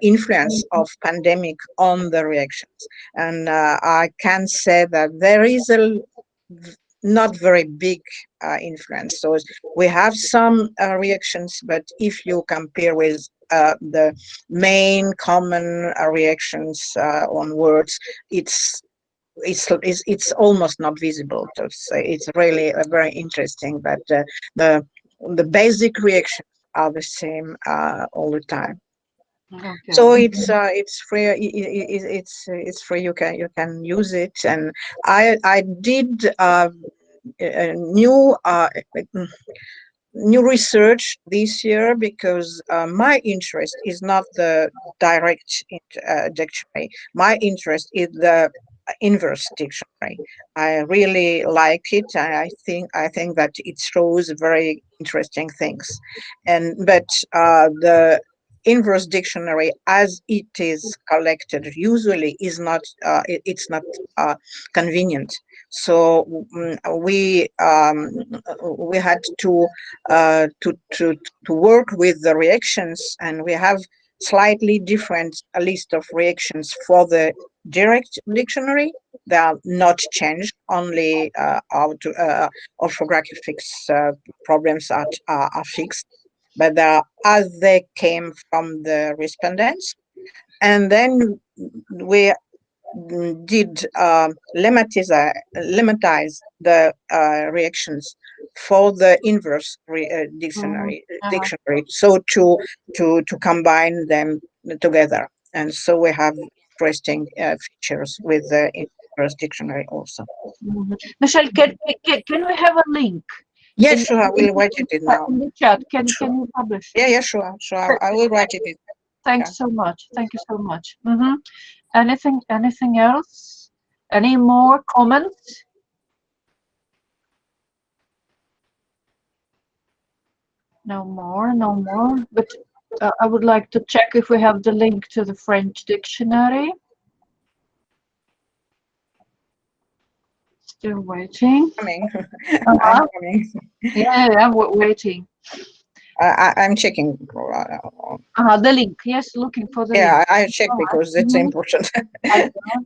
influence of pandemic on the reactions? And I can say that there is a not very big influence. So we have some reactions, but if you compare with the main common reactions on words, it's almost not visible. So it's really very interesting that the basic reactions are the same all the time. Okay. So it's free. It's free. You can use it, and I did a new research this year because my interest is not the direct dictionary. My interest is the inverse dictionary. I really like it. I think that it shows very interesting things, but the inverse dictionary as it is collected usually is not it's not convenient. So we had to work with the reactions, and we have slightly different list of reactions for the direct dictionary. They are not changed, only orthographic problems are fixed, but they are as they came from the respondents. And then we did lematize the reactions for the inverse dictionary, so to combine them together. And so we have interesting features with the inverse dictionary also. Michelle, can we have a link? Yes, sure. I will write it now in the chat. Can you publish? Yeah, sure. I will write it. Thanks so much. Thank you so much. Anything else? Any more comments? No more. But I would like to check if we have the link to the French dictionary. Still waiting. Coming. I'm coming. Yeah, I'm waiting. I'm checking. The link. Yes, looking for the link. Yeah, I check because it's important.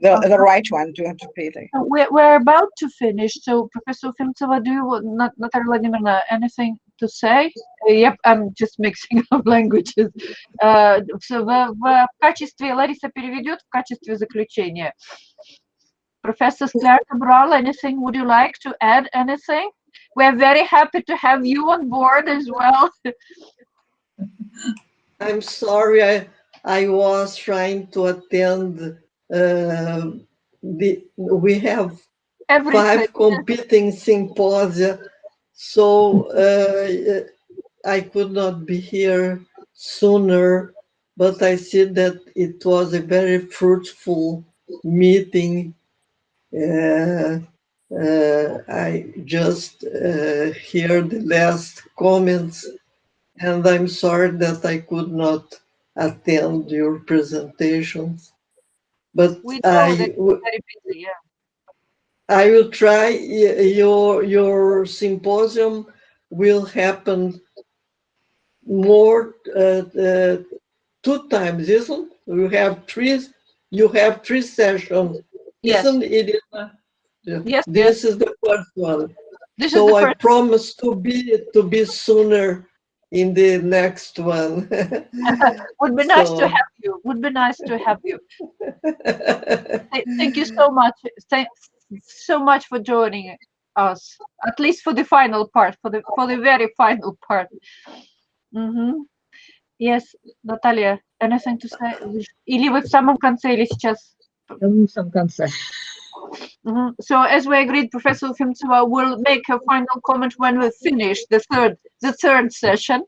the right one to pay. We're about to finish. So, Professor UFIMTSEVA, do you want, Natalia Vladimirovna, anything to say? Yep, I'm just mixing up languages. В качестве, Лариса переведет в качестве заключения. Professor Sklar-Cabral, anything? Would you like to add anything? We're very happy to have you on board as well. I'm sorry, I was trying to attend. We have Everything. 5 competing symposia, so I could not be here sooner, but I see that it was a very fruitful meeting. I just hear the last comments, and I'm sorry that I could not attend your presentations. But we know that you're very busy, yeah. I will try. Your symposium will happen more 2 times, isn't it? You have 3 sessions, Yes. isn't it? Yes. This is the first one. This is So the I first. promise to be sooner in the next one. Would be nice to So- have you. Would be nice to have you. Thank you so much. Thanks so much for joining us. At least for the final part, for the very final part. Yes, Natalia, anything to say? Или вы в самом конце, или сейчас? В самом конце. So as we agreed, Professor UFIMTSEVA will make a final comment when we finish the third session.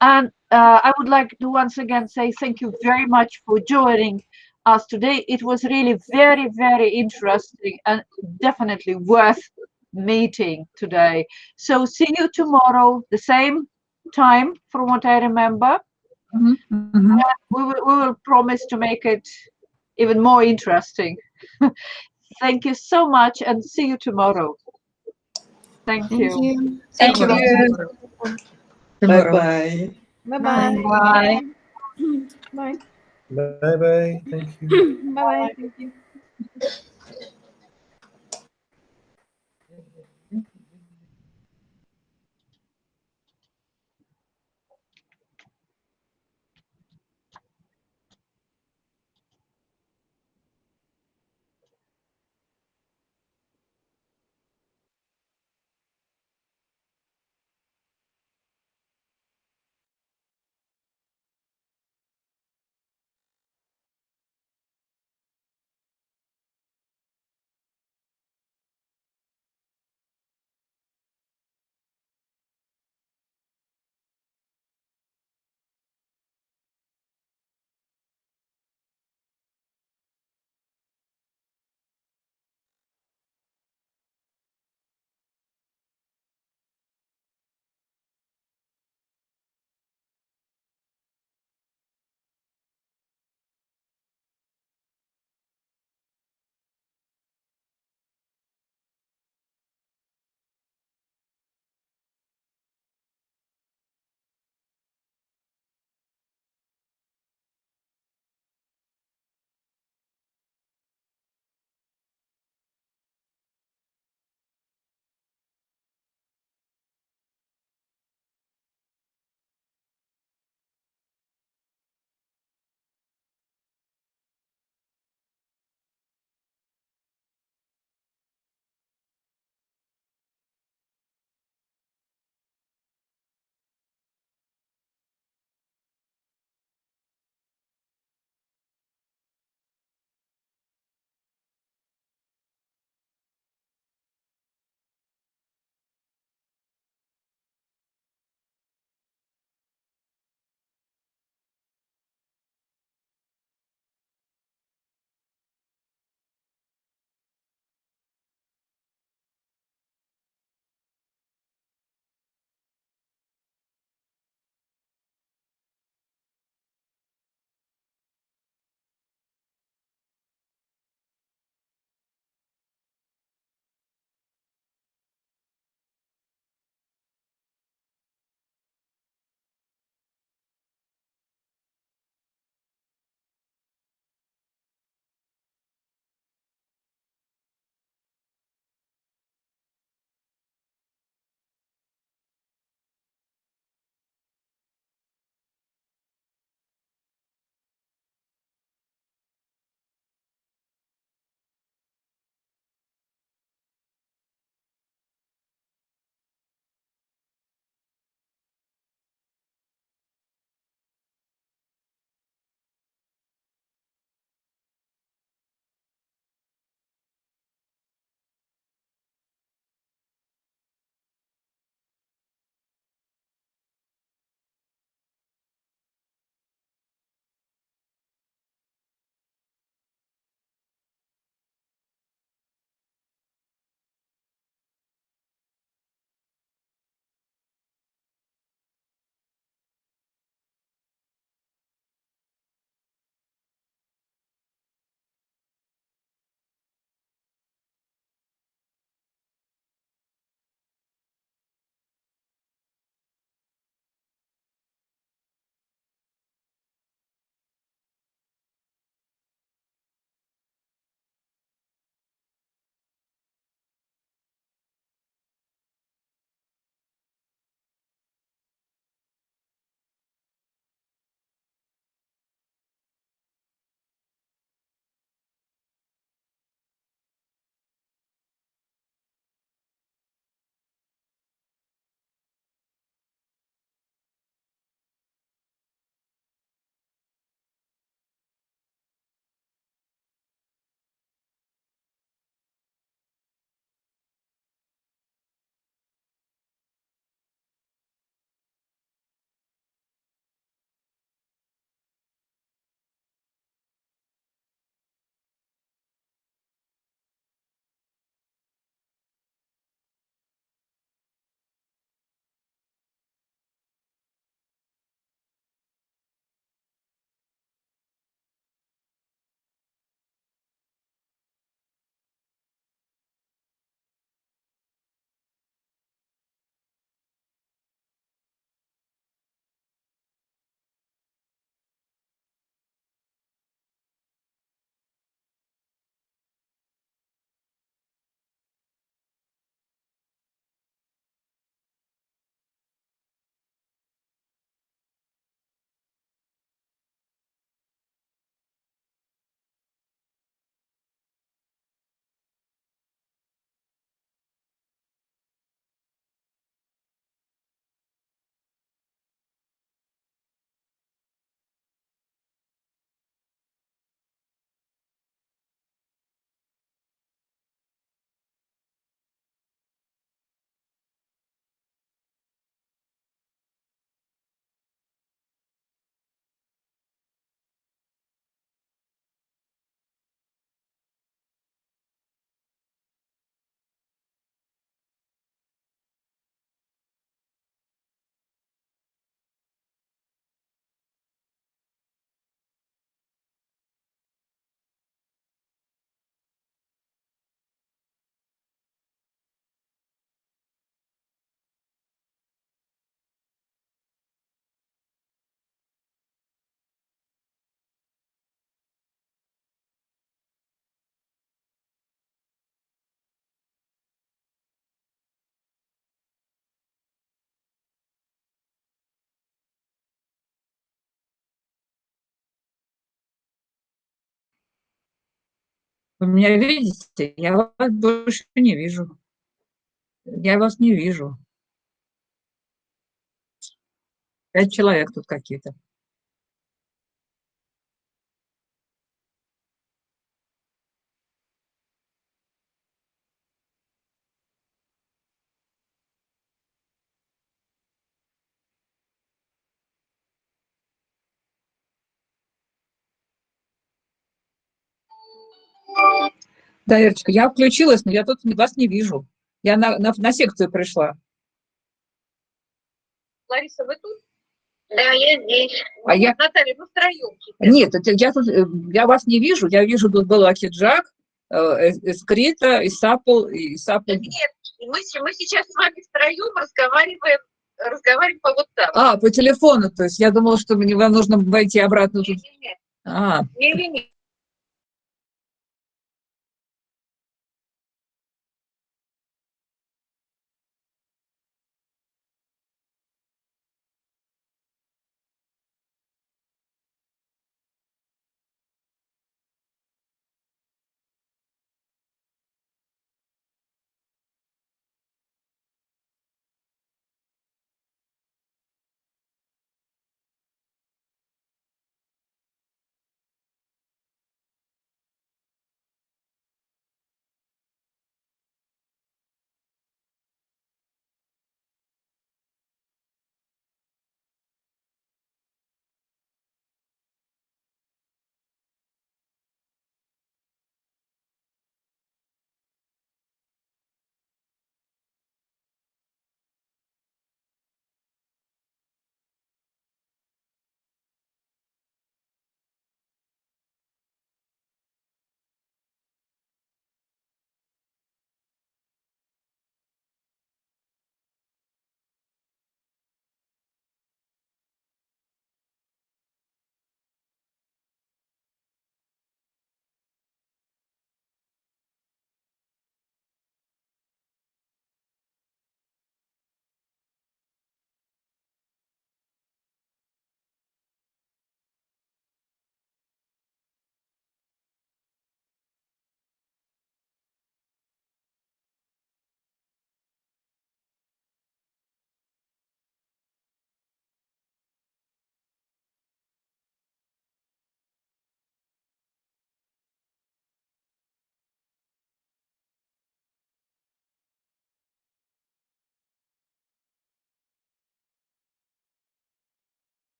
And I would like to once again say thank you very much for joining us today. It was really very, very interesting and definitely worth meeting today. So see you tomorrow, the same time, from what I remember. We will promise to make it even more interesting. Thank you so much and see you tomorrow. Thank you. Thank you. Bye-bye. Bye-bye. Bye. Bye. Bye-bye. Thank you. Bye-bye. Thank you. Вы меня видите? Я вас больше не вижу. Я вас не вижу. 5 человек тут какие-то. Да, Ирочка, я включилась, но я тут вас не вижу. Я на секцию пришла. Лариса, вы тут? Да, я здесь. А я... Наталья, вы втроем. Нет, я вас не вижу. Я вижу, тут был Акиджак, Эскрита, Исапл. Нет, мы сейчас с вами втроем разговариваем по WhatsApp. По телефону, то есть я думала, что вам нужно войти обратно. Нет.